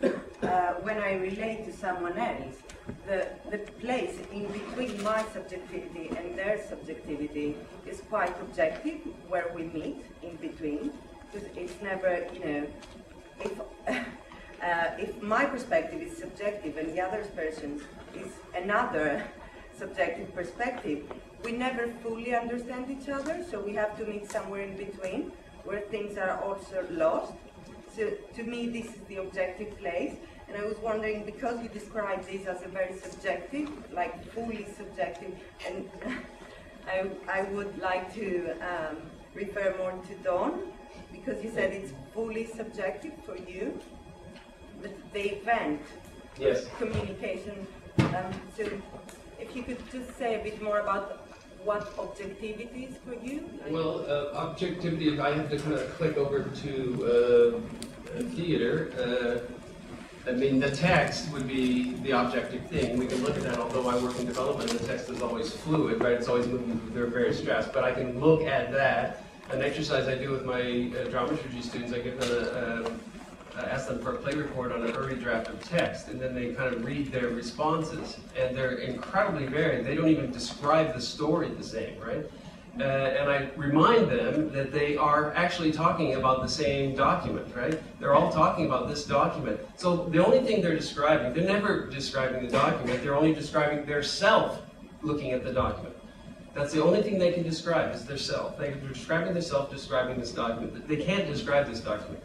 Speaker 4: when I relate to someone else, the place in between my subjectivity and their subjectivity is quite objective, where we meet in between. Because it's never, if my perspective is subjective and the other person's is another subjective perspective, we never fully understand each other, so we have to meet somewhere in between, where things are also lost. So to me, this is the objective place, and I was wondering, because you described this as a very subjective, like fully subjective, and I would like to refer more to Dawn, because you said it's fully subjective for you, but the event,
Speaker 3: Yes.
Speaker 4: communication. So if you could just say a bit more about what objectivity is for you?
Speaker 3: Well, objectivity, if I have to kind of click over to theater, I mean, the text would be the objective thing. We can look at that, although I work in development, the text is always fluid, right? It's always moving through their various drafts. But I can look at that. An exercise I do with my dramaturgy students, I give them ask them for a play report on an early draft of text, and then they kind of read their responses, and they're incredibly varied. They don't even describe the story the same, right? And I remind them that they are actually talking about the same document, right? They're all talking about this document. So the only thing they're describing, they're never describing the document, they're only describing their self looking at the document. That's the only thing they can describe, is their self. They're describing their self, describing this document. They can't describe this document.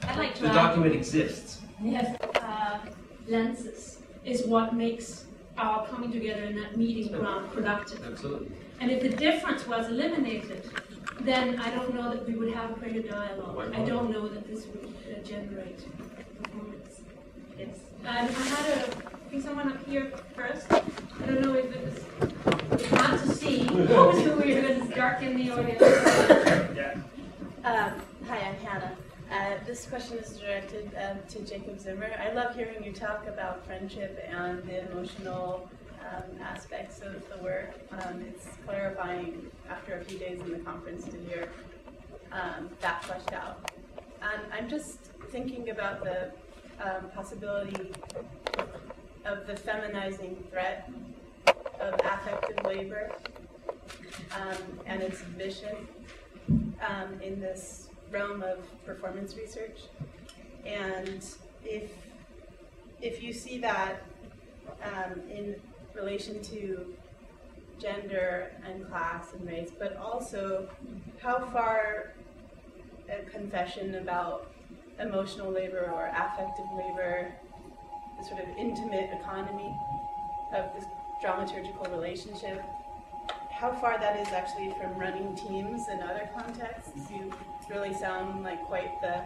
Speaker 1: I'd like to
Speaker 3: The
Speaker 1: add,
Speaker 3: document exists.
Speaker 1: yes, lenses is what makes our coming together in that meeting ground productive.
Speaker 3: Absolutely.
Speaker 1: And if the difference was eliminated, then I don't know that we would have a greater dialogue. I don't know that this would generate performance. Yes. I think someone up here first. I don't know if it was, it's hard to see who we are, because it's dark in the audience.
Speaker 2: Yeah.
Speaker 5: Hi, I'm Hannah. This question is directed to Jacob Zimmer. I love hearing you talk about friendship and the emotional aspects of the work. It's clarifying after a few days in the conference to hear that fleshed out. I'm just thinking about the possibility of the feminizing threat of affective labor and its vision in this realm of performance research. And if you see that in relation to gender and class and race, but also how far a confession about emotional labor or affective labor, the sort of intimate economy of this dramaturgical relationship, how far that is actually from running teams in other contexts. You really sound like quite the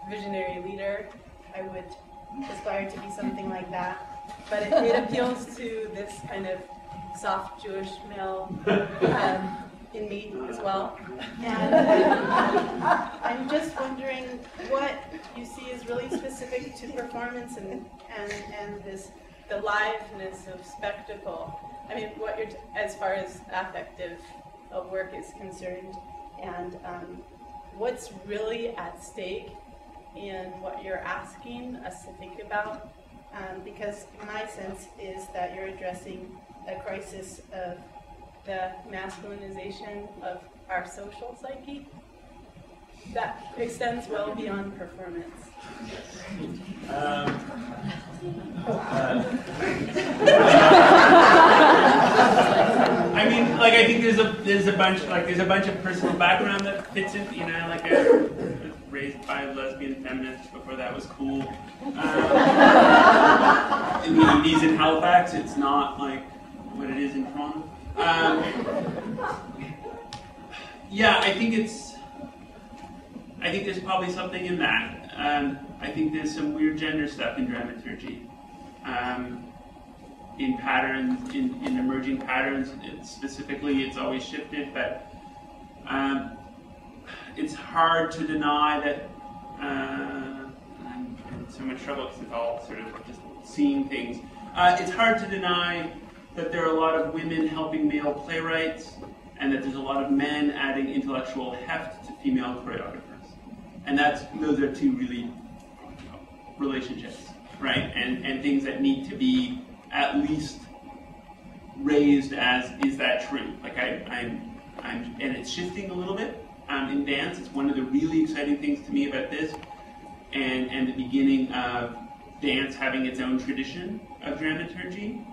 Speaker 5: visionary leader. I would aspire to be something like that. But it appeals to this kind of soft Jewish male in me as well. And I'm just wondering what you see as really specific to performance and the liveness of spectacle. I mean, what you're as far as affective work is concerned, and what's really at stake in what you're asking us to think about. Because my sense is that you're addressing a crisis of the masculinization of our social psyche that extends well beyond performance.
Speaker 2: I mean, like, I think there's a bunch of personal background that fits in. You know, like I was raised by lesbian feminists before that was cool. In the 80s in Halifax, it's not like what it is in Toronto. Yeah, I think there's probably something in that. I think there's some weird gender stuff in dramaturgy. In patterns, in emerging patterns, specifically, it's always shifted, but it's hard to deny that I'm in so much trouble because it's all sort of just seeing things. It's hard to deny that there are a lot of women helping male playwrights, and that there's a lot of men adding intellectual heft to female choreographers. And those are two really relationships, right? And things that need to be at least raised as, is that true? Like and it's shifting a little bit in dance. It's one of the really exciting things to me about this, and the beginning of dance having its own tradition of dramaturgy,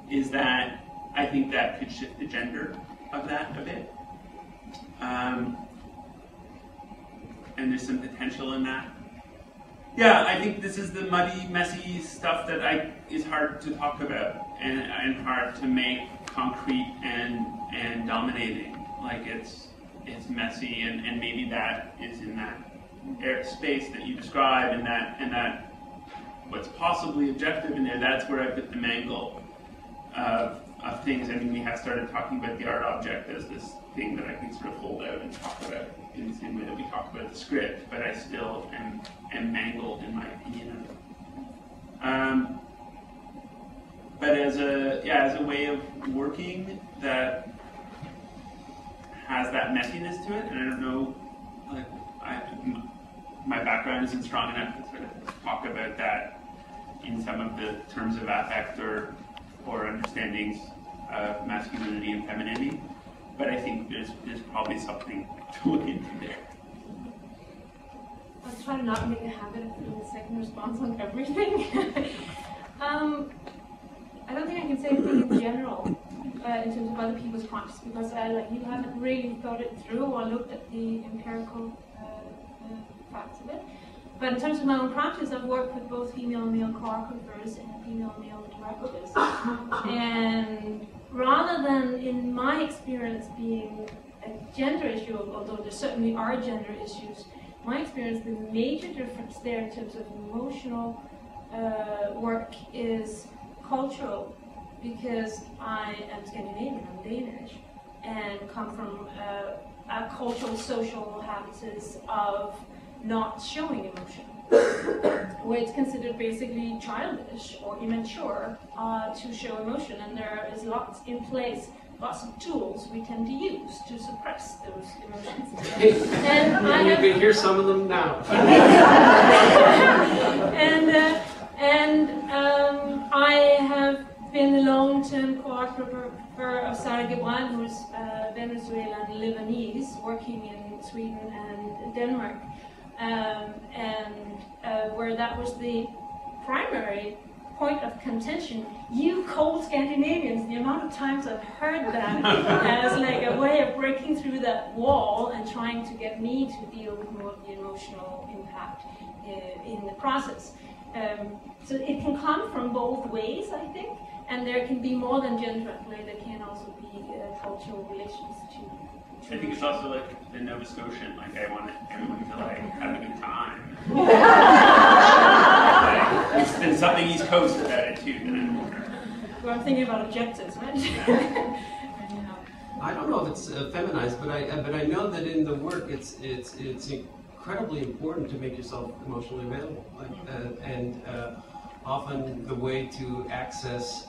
Speaker 2: is that I think that could shift the gender of that a bit. And there's some potential in that. Yeah, I think this is the muddy, messy stuff that is hard to talk about and hard to make concrete and dominating. Like it's messy, and maybe that is in that space that you describe, and that what's possibly objective in there. That's where I put the mangle of things. I mean, we have started talking about the art object as this thing that I can sort of hold out and talk about in the same way that we talk about the script, but I still am mangled in my opinion of it. But as a way of working that has that messiness to it, and I don't know, like my background isn't strong enough to sort of talk about that in some of the terms of affect or understandings of masculinity and femininity, but I think there's probably something to look into there.
Speaker 1: I'll try to not make a habit of doing a second response on everything. I don't think I can say anything in general in terms of other people's practice, because like you haven't really thought it through or looked at the empirical facts of it. But in terms of my own practice, I've worked with both female and male choreographers and female and male directors. And rather than, in my experience, being a gender issue, although there certainly are gender issues, my experience, the major difference there in terms of emotional work is cultural, because I am Scandinavian, I'm Danish, and come from a cultural, social habits of not showing emotion, where it's considered basically childish or immature to show emotion, and there is lots in place, lots of tools we tend to use to suppress those emotions. And
Speaker 3: you can hear some of them now.
Speaker 1: I have been a long-term choreographer of Sarah Gebran, who's Venezuelan Lebanese, working in Sweden and Denmark, where that was the primary point of contention. You cold Scandinavians, the amount of times I've heard that as like a way of breaking through that wall and trying to get me to deal with more of the emotional impact in the process. So it can come from both ways, I think, and there can be more than gender at play. There can also be cultural relations to
Speaker 2: I think it's also like the Nova Scotian, like I want everyone to like have a good time. Like, there's something East Coast about it too.
Speaker 1: Well, I'm thinking about objectives, right?
Speaker 3: I don't know if it's feminized, but I know that in the work it's incredibly important to make yourself emotionally available, often the way to access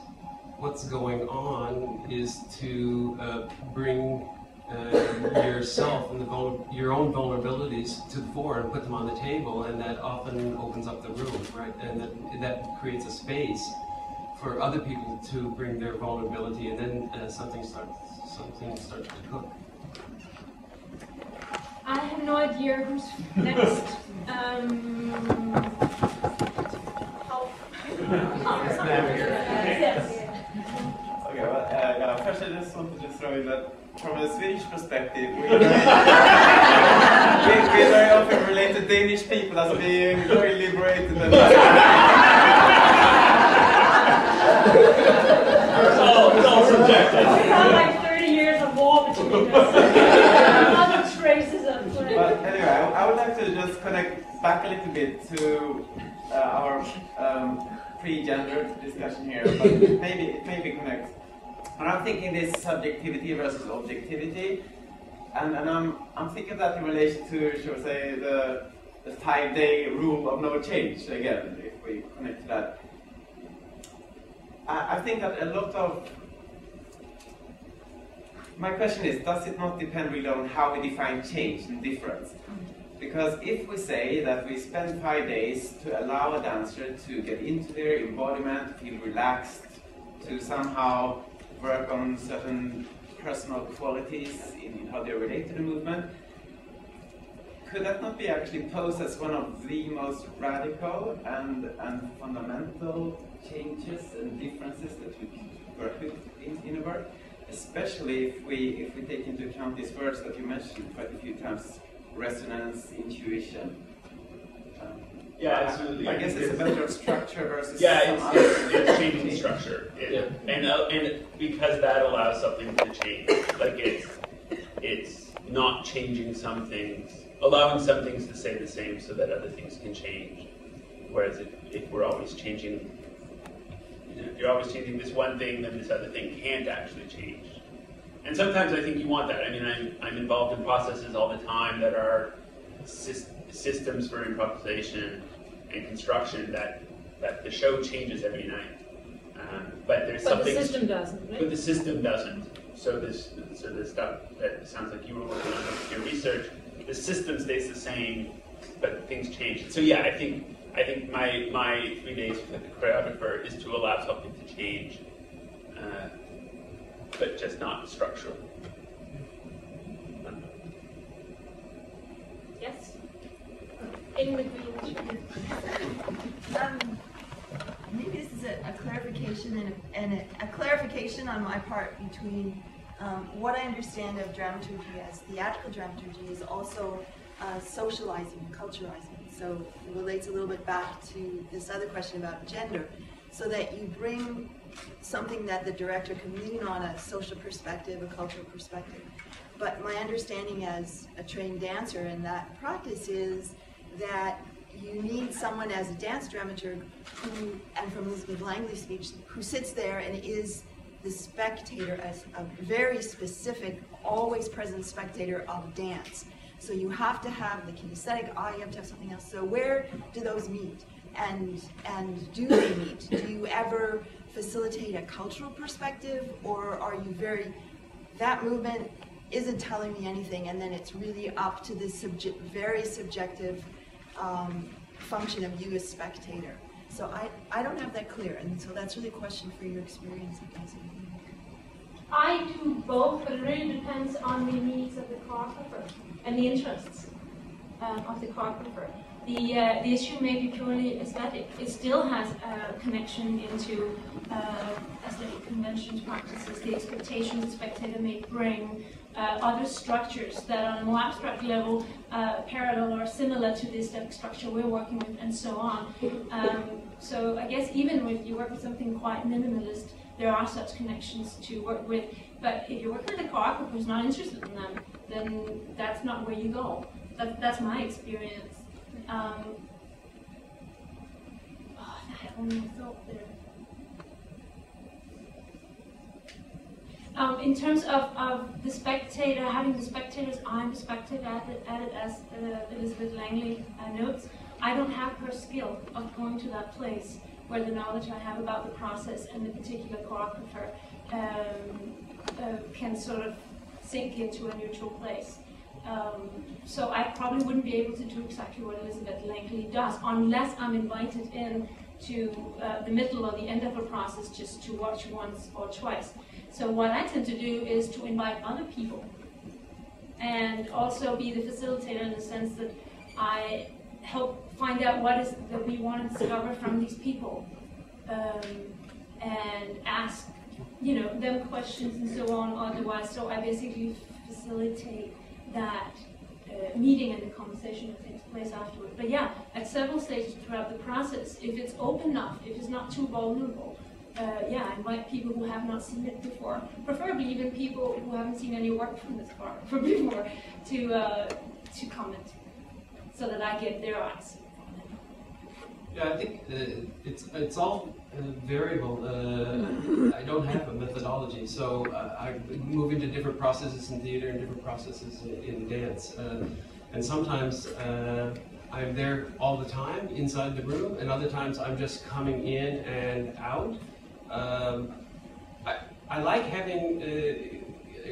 Speaker 3: what's going on is to bring yourself and your own vulnerabilities to the fore and put them on the table, and that often opens up the room, right? And that creates a space for other people to bring their vulnerability, and then something starts to cook.
Speaker 1: I have no idea who's next. Yes.
Speaker 6: Okay, well, first I just wanted to throw in that from a Swedish perspective, we very often relate to Danish people as being very liberated and
Speaker 7: it's all subjective.
Speaker 1: We have like 30 years of war between us. Other traces of play.
Speaker 6: But anyway, I would like to just connect back a little bit to our pre-gender discussion here, but maybe connect. And I'm thinking this subjectivity versus objectivity, and I'm thinking that in relation to, shall we say, the 5-day rule of no change, again, if we connect to that. I think that a lot of... My question is, does it not depend really on how we define change and difference? Because if we say that we spend 5 days to allow a dancer to get into their embodiment, feel relaxed, to somehow work on certain personal qualities in how they relate to the movement, could that not be actually posed as one of the most radical and fundamental changes and differences that we work with in a work? Especially if we take into account these words that you mentioned quite a few times: resonance, intuition.
Speaker 2: Yeah, absolutely.
Speaker 6: I guess it's a matter of structure versus
Speaker 2: yeah,
Speaker 6: some
Speaker 2: it's changing structure, and because that allows something to change. Like it's not changing some things, allowing some things to stay the same so that other things can change. Whereas if we're always changing, if you're always changing this one thing, then this other thing can't actually change. And sometimes I think you want that. I mean, I'm involved in processes all the time that are systems for improvisation and construction that the show changes every night. But there's something.
Speaker 1: But the system doesn't, right?
Speaker 2: But the system doesn't. So this stuff that sounds like you were working on with your research, the system stays the same, but things change. So yeah, I think my 3 days with the choreographer is to allow something to change, but just not structural.
Speaker 1: Yes? In the green.
Speaker 8: Maybe this is a clarification and a clarification on my part between what I understand of dramaturgy as theatrical dramaturgy is also socializing and culturalizing. So it relates a little bit back to this other question about gender, so that you bring something that the director can lean on, a social perspective, a cultural perspective. But my understanding as a trained dancer in that practice is that you need someone as a dance dramaturg who, and from Elizabeth Langley's speech, who sits there and is the spectator, as a very specific, always present spectator of dance. So you have to have the kinesthetic eye, you have to have something else. So where do those meet? And do they meet? Do you ever facilitate a cultural perspective, or are you that movement isn't telling me anything, and then it's really up to this very subjective function of you as spectator? So I don't have that clear, and so that's really a question for your experience, I guess.
Speaker 1: I do both, but it really depends on the needs of the choreographer and the interests of the choreographer. The issue may be purely aesthetic. It still has a connection into aesthetic conventions, practices, the expectations the spectator may bring, other structures that on a more abstract level parallel or similar to the aesthetic structure we're working with, and so on. So I guess even when you work with something quite minimalist, there are such connections to work with. But if you're working with a choreographer who's not interested in them, then that's not where you go. That's my experience. I had only a thought there. In terms of the spectator, having the spectators, I'm a spectator at it as Elizabeth Langley notes. I don't have her skill of going to that place where the knowledge I have about the process and the particular choreographer can sort of sink into a neutral place. So I probably wouldn't be able to do exactly what Elizabeth Langley does unless I'm invited in to the middle or the end of a process just to watch once or twice. So what I tend to do is to invite other people and also be the facilitator in the sense that I help find out what is that we want to discover from these people and ask them questions and so on otherwise. So I basically facilitate that meeting and the conversation that takes place afterward. But yeah, at several stages throughout the process, if it's open enough, if it's not too vulnerable, I invite people who have not seen it before, preferably even people who haven't seen any work from this part before, to comment, so that I get their eyes.
Speaker 3: Yeah, I think it's all variable. I don't have a methodology, so I move into different processes in theater and different processes in dance. And sometimes I'm there all the time inside the room, and other times I'm just coming in and out. I like having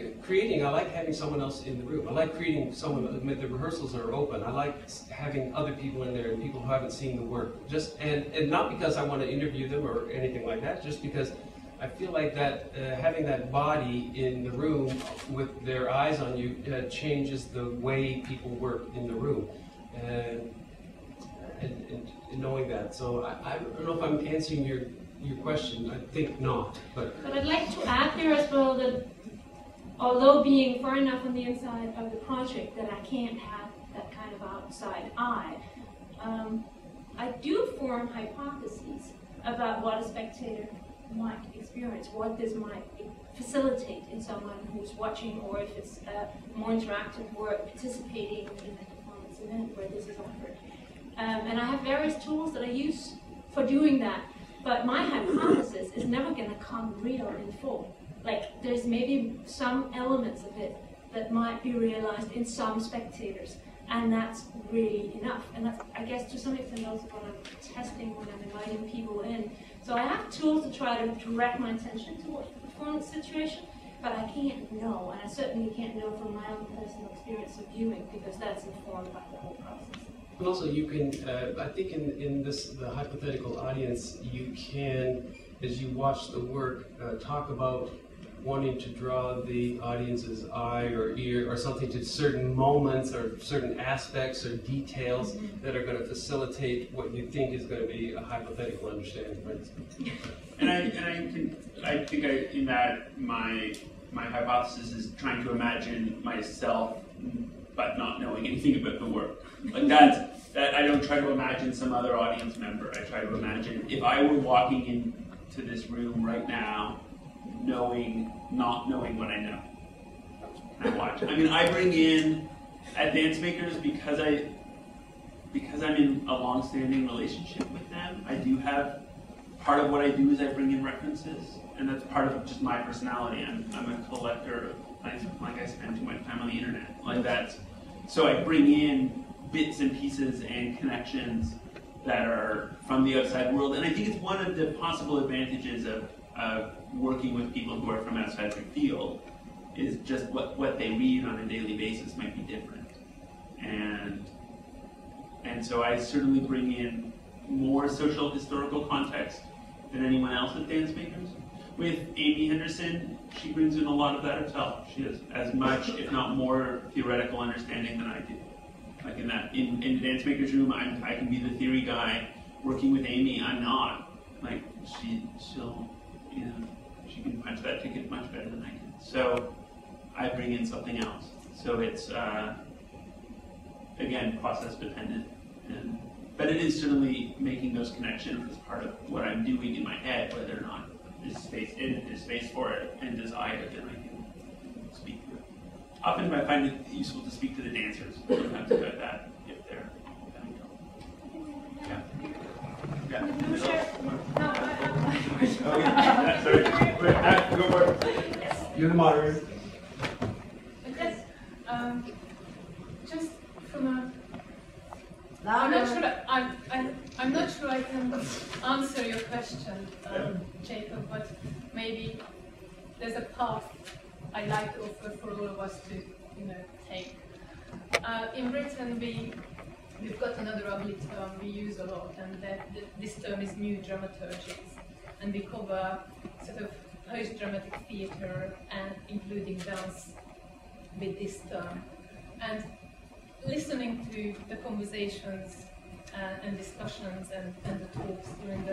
Speaker 3: I like having someone else in the room. I like creating someone. The rehearsals are open. I like having other people in there and people who haven't seen the work. And not because I want to interview them or anything like that. Just because I feel like that having that body in the room with their eyes on you changes the way people work in the room. And knowing that, so I don't know if I'm answering your question. I think not, but
Speaker 1: I'd like to add there as well that although being far enough on the inside of the project that I can't have that kind of outside eye, I do form hypotheses about what a spectator might experience, what this might facilitate in someone who's watching, or if it's more interactive work participating in a performance event where this is offered. And I have various tools that I use for doing that, but my hypothesis is never going to come real in full. Like, there's maybe some elements of it that might be realized in some spectators, and that's really enough. And that's, I guess, to some extent also what I'm testing when I'm inviting people in. So I have tools to try to direct my attention towards the performance situation, but I can't know, and I certainly can't know from my own personal experience of viewing, because that's informed by the whole process.
Speaker 3: And also, you can, I think in the hypothetical audience, you can, as you watch the work, talk about wanting to draw the audience's eye or ear or something to certain moments or certain aspects or details that are going to facilitate what you think is going to be a hypothetical understanding, right?
Speaker 2: And I think in that my hypothesis is trying to imagine myself, but not knowing anything about the work. Like that I don't try to imagine some other audience member. I try to imagine if I were walking into this room right now, not knowing what I know. I watch. I mean, I bring in at Dancemakers because I'm in a long-standing relationship with them. I do have part of what I do is I bring in references, and that's part of just my personality. I'm a collector. Like I spend too much time on the internet. Like that. So I bring in bits and pieces and connections that are from the outside world, and I think it's one of the possible advantages of working with people who are from outside the field is just what they read on a daily basis might be different. And so I certainly bring in more social historical context than anyone else at Dancemakers. With Amy Henderson, she brings in a lot of that herself. She has as much, if not more, theoretical understanding than I do. Like in the Dancemakers room, I can be the theory guy. Working with Amy, I'm not. Like she'll, she can punch that ticket much better than I can. So I bring in something else. So it's again process dependent, but it is certainly making those connections as part of what I'm doing in my head, whether or not there's space for it and desire, then I can speak to it. Often I find it useful to speak to the dancers sometimes about that if they're having trouble. Yeah.
Speaker 1: No, sure. No,
Speaker 2: Sorry. Go for it.
Speaker 1: Yes.
Speaker 3: You're the moderator.
Speaker 1: Yes.
Speaker 9: Just from a... I'm not sure I can answer your question, Jacob, but maybe there's a path I'd like to offer for all of us to, take. In Britain, we've got another ugly term we use a lot, and this term is new dramaturgies, and we cover sort of post-dramatic theatre and including dance with this term. And listening to the conversations and discussions and the talks during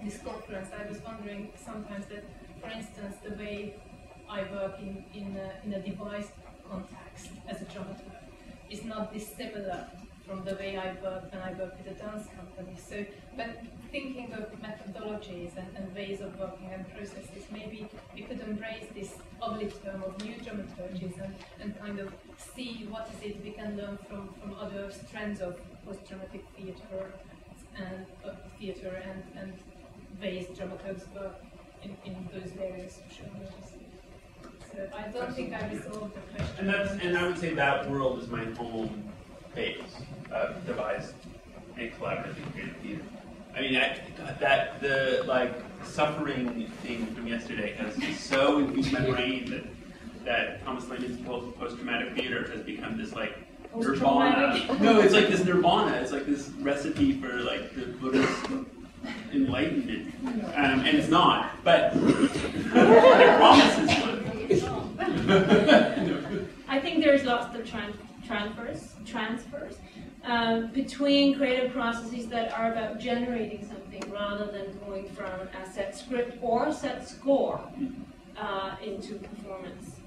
Speaker 9: this conference, I was wondering sometimes that, for instance, the way I work in a devised context as a dramaturg is not dissimilar from the way I work when I work with a dance company. So, but thinking of methodologies and ways of working and processes, maybe we could embrace this ugly term of new dramaturgies and kind of see what is it we can learn from other strands of post-dramatic theatre and ways dramaturgs work in those various genres. So I don't think I resolved the question.
Speaker 2: And I would say that world is my home base of devised and collaborative creative theatre. I mean, the suffering thing from yesterday has so infused my brain that Thomas Lincoln's post-traumatic theatre has become this nirvana. No, it's like this nirvana. It's like this recipe for the Buddhist enlightenment, and it's not. But I promise it's not.
Speaker 1: I think there's lots of transfers between creative processes that are about generating something rather than going from a set script or set score into performance.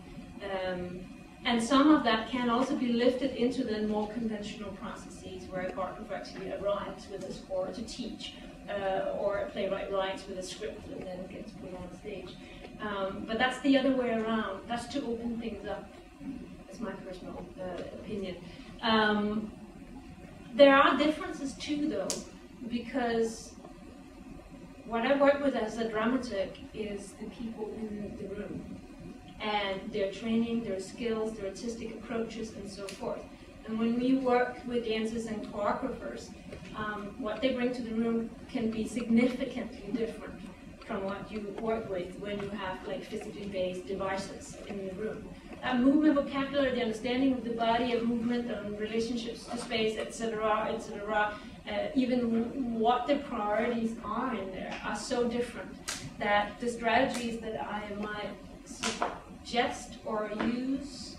Speaker 1: And some of that can also be lifted into the more conventional processes where a choreographer actually arrives with a score to teach, or a playwright writes with a script and then gets put on stage. But that's the other way around. That's to open things up. That's my personal opinion. There are differences too, though, because what I work with as a dramaturg is the people in the room, and their training, their skills, their artistic approaches, and so forth. And when we work with dancers and choreographers, what they bring to the room can be significantly different from what you work with when you have like physically based devices in the room. Movement vocabulary, the understanding of the body, of movement, and relationships to space, etc., etc., even what the priorities are in there are so different that the strategies that I might suggest or use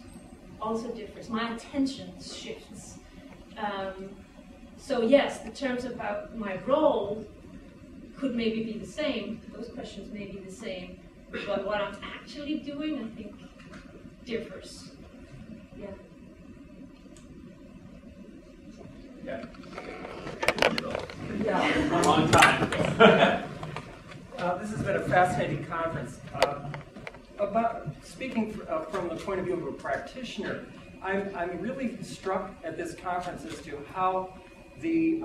Speaker 1: also differs. My attention shifts. So yes, the terms about my role could maybe be the same. Those questions may be the same, but what I'm actually doing, I think, differs. Yeah.
Speaker 7: Yeah. On time. This has been a fascinating conference. About speaking from the point of view of a practitioner, I'm really struck at this conference as to how the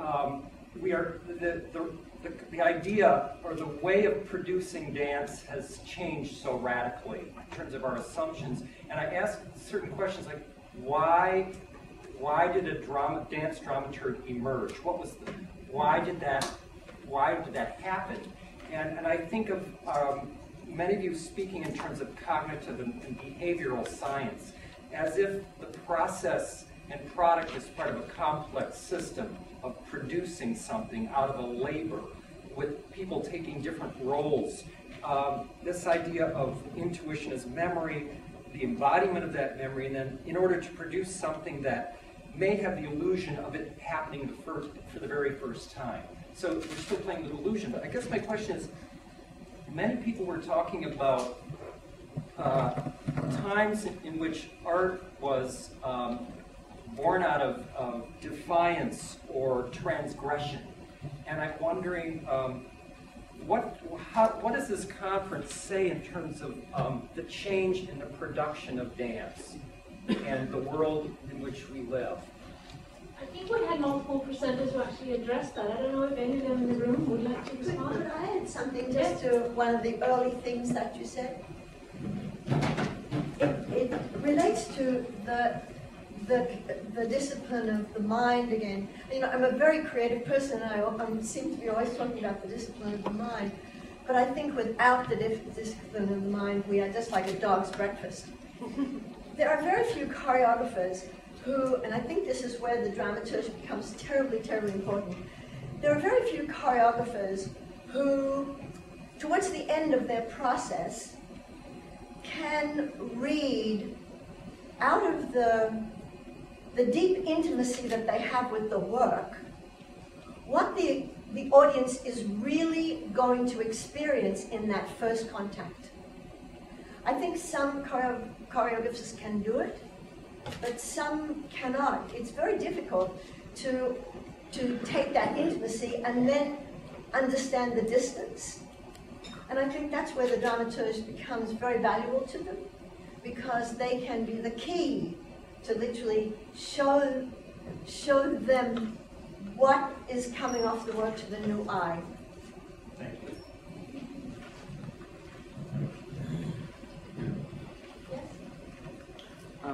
Speaker 7: idea or the way of producing dance has changed so radically in terms of our assumptions. And I ask certain questions like, why did a dance dramaturg emerge? Why did that happen? And I think of many of you speaking in terms of cognitive and behavioral science, as if the process and product is part of a complex system of producing something out of a labor with people taking different roles. This idea of intuition as memory, the embodiment of that memory, and then in order to produce something that may have the illusion of it happening for the very first time. So we're still playing with illusion, but I guess my question is, many people were talking about times in which art was born out of defiance or transgression. And I'm wondering, what does this conference say in terms of the change in the production of dance and the world in which we live?
Speaker 1: I think we had multiple presenters who actually addressed that. I don't know if any of them in the room would like to respond.
Speaker 8: Could I add something just to one of the early things that you said? It relates to the discipline of the mind again. You know, I'm a very creative person, and I seem to be always talking about the discipline of the mind. But I think without the discipline of the mind, we are just like a dog's breakfast. There are very few choreographers who, and I think this is where the dramaturgy becomes terribly, terribly important. There are very few choreographers who, towards the end of their process, can read out of the deep intimacy that they have with the work, what the audience is really going to experience in that first contact. I think some choreographers can do it, but some cannot. It's very difficult to take that intimacy and then understand the distance. And I think that's where the dramaturge becomes very valuable to them, because they can be the key to literally show them what is coming off the work to the new eye.
Speaker 7: Thank you.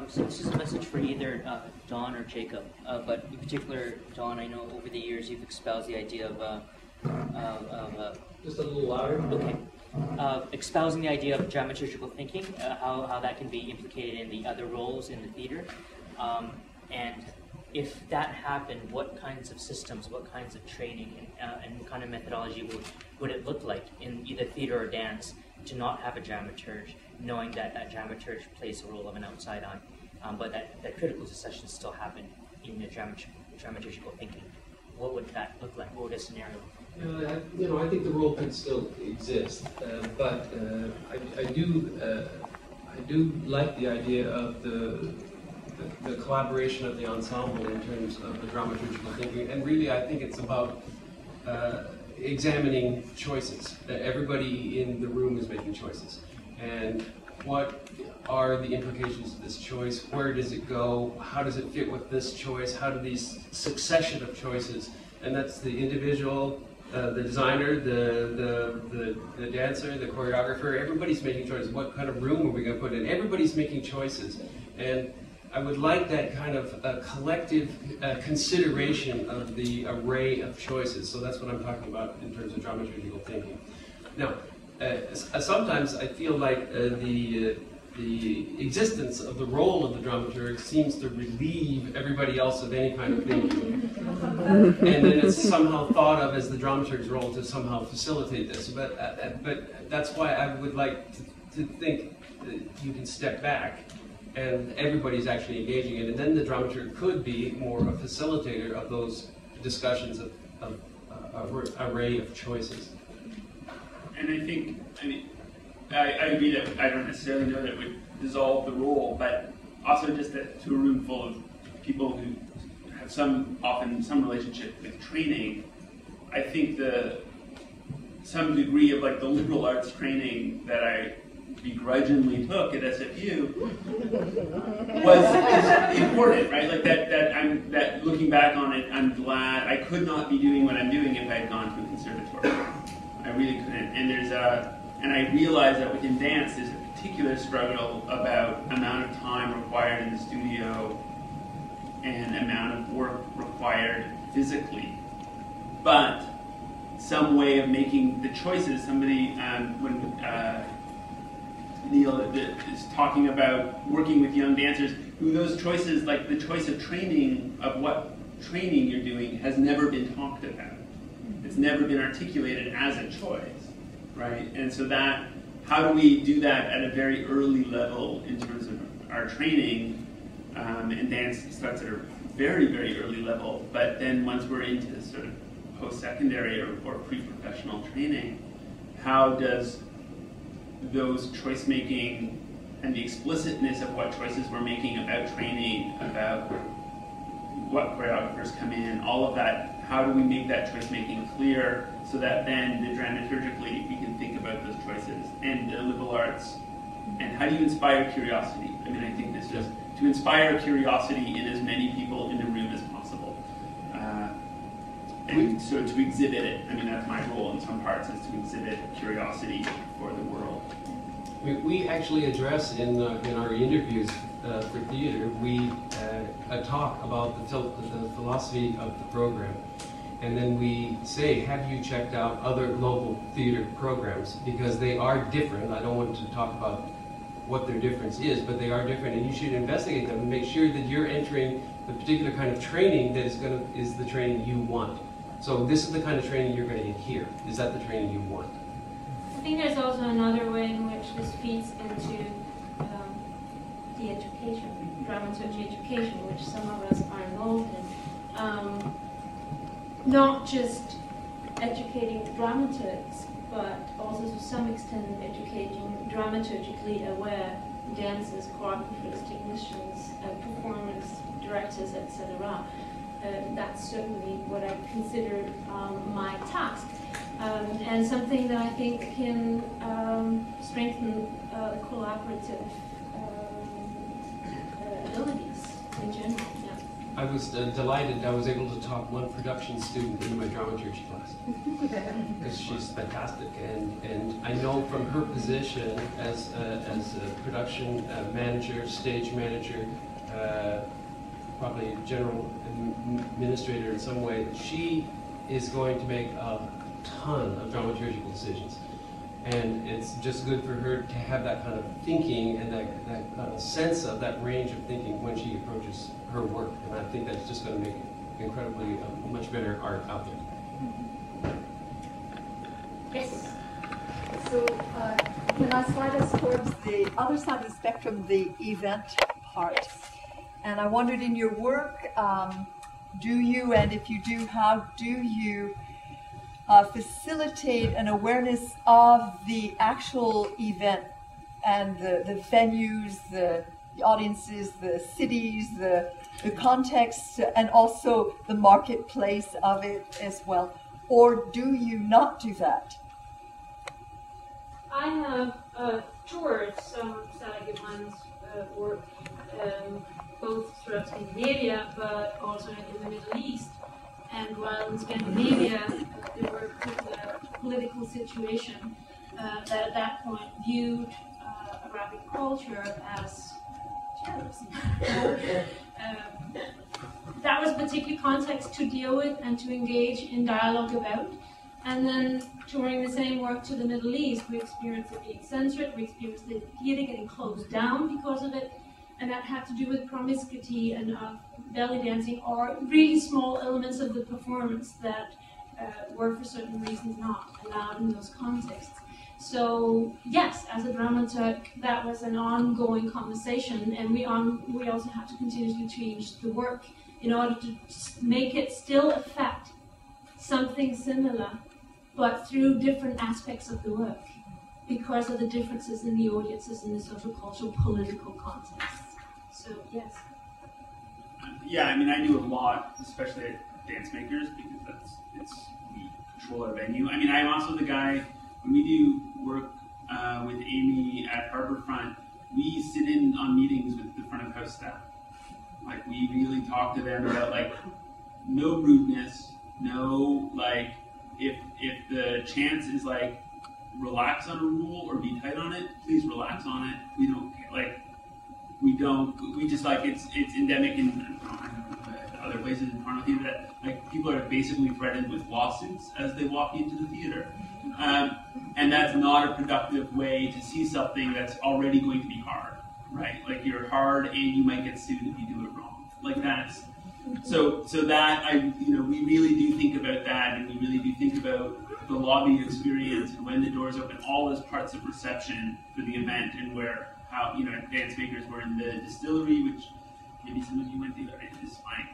Speaker 10: So this is a message for either Dawn or Jacob, but in particular, Dawn, I know over the years you've espoused the idea of
Speaker 3: just a little louder.
Speaker 10: Okay. Espousing the idea of dramaturgical thinking, how that can be implicated in the other roles in the theater. And if that happened, what kinds of systems, what kinds of training, and what kind of methodology would it look like in either theater or dance to not have a dramaturge, knowing that that dramaturge plays the role of an outside eye, but that critical sessions still happen in the dramaturgical thinking? What would that look like? What would a scenario look like?
Speaker 3: I think the role can still exist, but I do like the idea of the collaboration of the ensemble in terms of the dramaturgical thinking, and really I think it's about examining choices. Everybody in the room is making choices, and what are the implications of this choice? Where does it go? How does it fit with this choice? How do these succession of choices, and that's the individual, the designer, the dancer, the choreographer, everybody's making choices. What kind of room are we going to put in? Everybody's making choices, and I would like that kind of collective consideration of the array of choices. So that's what I'm talking about in terms of dramaturgical thinking. Now, sometimes I feel like the existence of the role of the dramaturg seems to relieve everybody else of any kind of thinking. And then it's somehow thought of as the dramaturg's role to somehow facilitate this. But that's why I would like to think that you can step back and everybody's actually engaging in it. And then the dramaturg could be more a facilitator of those discussions of an array of choices.
Speaker 2: And I think, I agree that I don't necessarily know that it would dissolve the role, but also just that to a room full of people who have often some relationship with training, I think some degree of like the liberal arts training that I begrudgingly took at SFU was important, right? Like that looking back on it, I'm glad I could not be doing what I'm doing if I had gone to a conservatory. I really couldn't. And I realized that within dance there's a particular struggle about amount of time required in the studio and amount of work required physically. But some way of making the choices, somebody, when Neil is talking about working with young dancers, who those choices, like the choice of training, of what training you're doing, has never been talked about. It's never been articulated as a choice, right? And so how do we do that at a very early level in terms of our training? And dance starts at a very, very early level, but then once we're into sort of post-secondary or pre-professional training, how does those choice-making and the explicitness of what choices we're making about training, about what choreographers come in, all of that, how do we make that choice-making clear so that then dramaturgically we can think about those choices and the liberal arts, and how do you inspire curiosity? I mean, I think this is to inspire curiosity in as many people in the room as possible. And so to exhibit it, I mean, that's my role in some parts, is to exhibit curiosity for the world.
Speaker 3: We actually address in our interviews for theater, we talk about the philosophy of the program. And then we say, have you checked out other local theater programs? Because they are different. I don't want to talk about what their difference is, but they are different, and you should investigate them and make sure that you're entering the particular kind of training that is the training you want. So this is the kind of training you're going to get here. Is that the training you want?
Speaker 1: I think there's also another way in which this feeds into the education, dramaturgy education, which some of us are involved in. Not just educating dramaturgs, but also to some extent educating dramaturgically aware dancers, choreographers, technicians, performers, directors, etc. That's certainly what I consider my task, and something that I think can strengthen collaborative abilities in general. Yeah.
Speaker 3: I was delighted I was able to talk one production student in my dramaturgy class, because she's fantastic, and I know from her position as a production manager, stage manager, probably general administrator in some way, she is going to make a ton of dramaturgical decisions. And it's just good for her to have that kind of thinking and that kind of sense of that range of thinking when she approaches her work. And I think that's just going to make incredibly much better art out there.
Speaker 1: Yes.
Speaker 11: So can I slide us towards the other side of the spectrum, the event part? And I wondered, in your work, do you, and if you do, how do you facilitate an awareness of the actual event and the venues, the audiences, the cities, the context, and also the marketplace of it as well? Or do you not do that?
Speaker 1: I have toured some Sarah Gimann's work, both throughout Scandinavia, but also in the Middle East. And while in Scandinavia, there was a political situation that at that point viewed Arabic culture as terrorism. That was a particular context to deal with and to engage in dialogue about. And then touring the same work to the Middle East, we experienced it being censored, we experienced the theatre getting closed down because of it, and that had to do with promiscuity and belly dancing, or really small elements of the performance that were for certain reasons not allowed in those contexts. So yes, as a dramaturg, that was an ongoing conversation, and we also had to continuously change the work in order to make it still affect something similar, but through different aspects of the work, because of the differences in the audiences in the social, cultural, political contexts. So yes.
Speaker 2: Yeah, I mean, I do a lot, especially at Dancemakers, because we control our venue. I mean, I'm also the guy, when we do work with Amy at Harbourfront, we sit in on meetings with the front of house staff. Like, we really talk to them about, like, no rudeness, no, like, if the chance is, like, relax on a rule or be tight on it, please relax on it. We don't, like, we just, like, it's endemic in other places in Toronto theatre that, like, people are basically threatened with lawsuits as they walk into the theatre. And that's not a productive way to see something that's already going to be hard, right? Like, you're hard and you might get sued if you do it wrong. Like, that's, so that, we really do think about that, and we really do think about the lobby experience and when the doors open, all those parts of reception for the event, and how at Dancemakers we're in the distillery, which maybe some of you went to, is fine.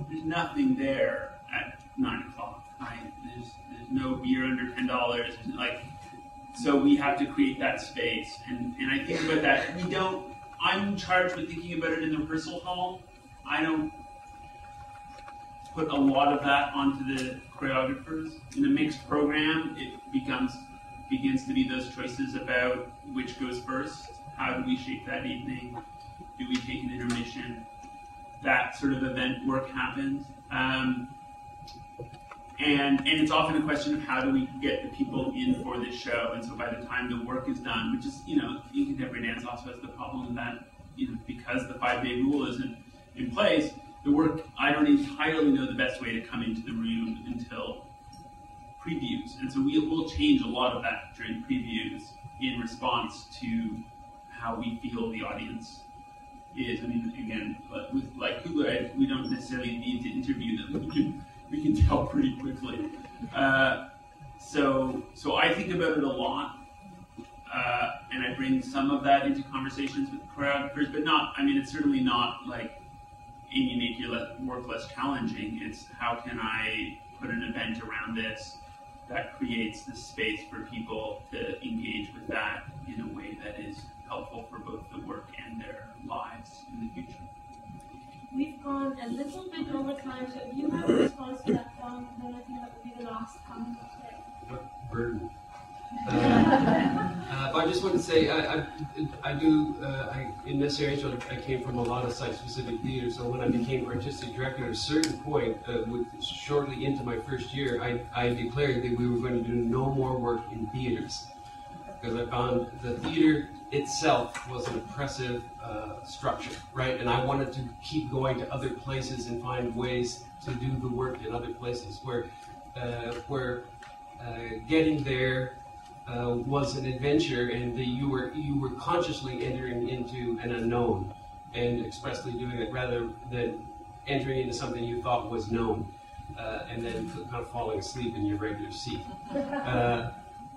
Speaker 2: There's nothing there at 9 o'clock, right? There's no beer under $10. Like, so we have to create that space, and I think about that. I'm charged with thinking about it in the rehearsal hall. I don't put a lot of that onto the choreographers. In a mixed program, it begins to be those choices about which goes first. How do we shape that evening? Do we take an intermission? That sort of event work happens. And it's often a question of how do we get the people in for this show. And so by the time the work is done, which is, in contemporary dance also has the problem that, because the 5-day rule isn't in place, the work, I don't entirely know the best way to come into the room until previews. And so we'll change a lot of that during previews in response to how we feel the audience is. I mean, again, with like Kugler, we don't necessarily need to interview them. We can tell pretty quickly. So I think about it a lot, and I bring some of that into conversations with choreographers, but it's certainly not like, Amy, make your work less challenging. It's how can I put an event around this that creates the space for people to engage with that in a way that is helpful for both the work and their lives in the future.
Speaker 1: We've gone a little bit over time, so if you have a response to that, then I think that would be the last comment of today.
Speaker 3: What burden. But I just want to say, in this area, I came from a lot of site-specific theater, so when I became artistic director at a certain point, shortly into my first year, I declared that we were going to do no more work in theaters, because I found the theater itself was an oppressive structure, right? And I wanted to keep going to other places and find ways to do the work in other places where getting there was an adventure, and you were consciously entering into an unknown and expressly doing it, rather than entering into something you thought was known and then kind of falling asleep in your regular seat.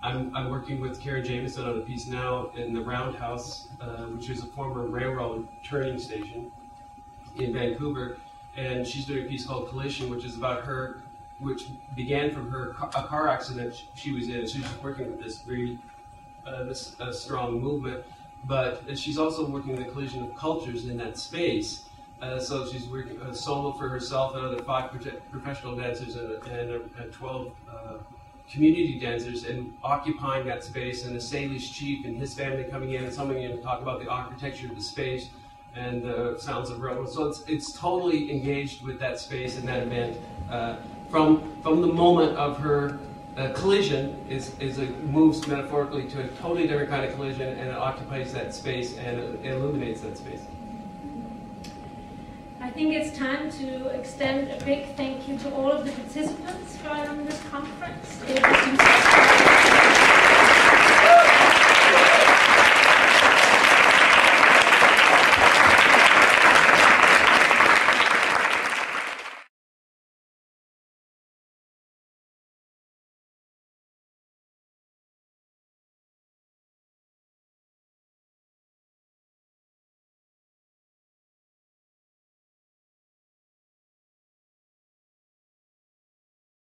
Speaker 3: I'm working with Karen Jameson on a piece now in the Roundhouse, which is a former railroad turning station in Vancouver, and she's doing a piece called Collision, which is about her, which began from a car accident she was in. She was working with this very this strong movement, but she's also working the collision of cultures in that space. So she's working solo for herself and other 5 professional dancers and 12 community dancers, and occupying that space, and the Salish chief and his family coming in and somebody in to talk about the architecture of the space and the sounds of railroad. So it's totally engaged with that space and that event. From the moment of her collision it moves metaphorically to a totally different kind of collision, and it occupies that space and it illuminates that space.
Speaker 1: I think it's time to extend a big thank you to all of the participants from this conference. It was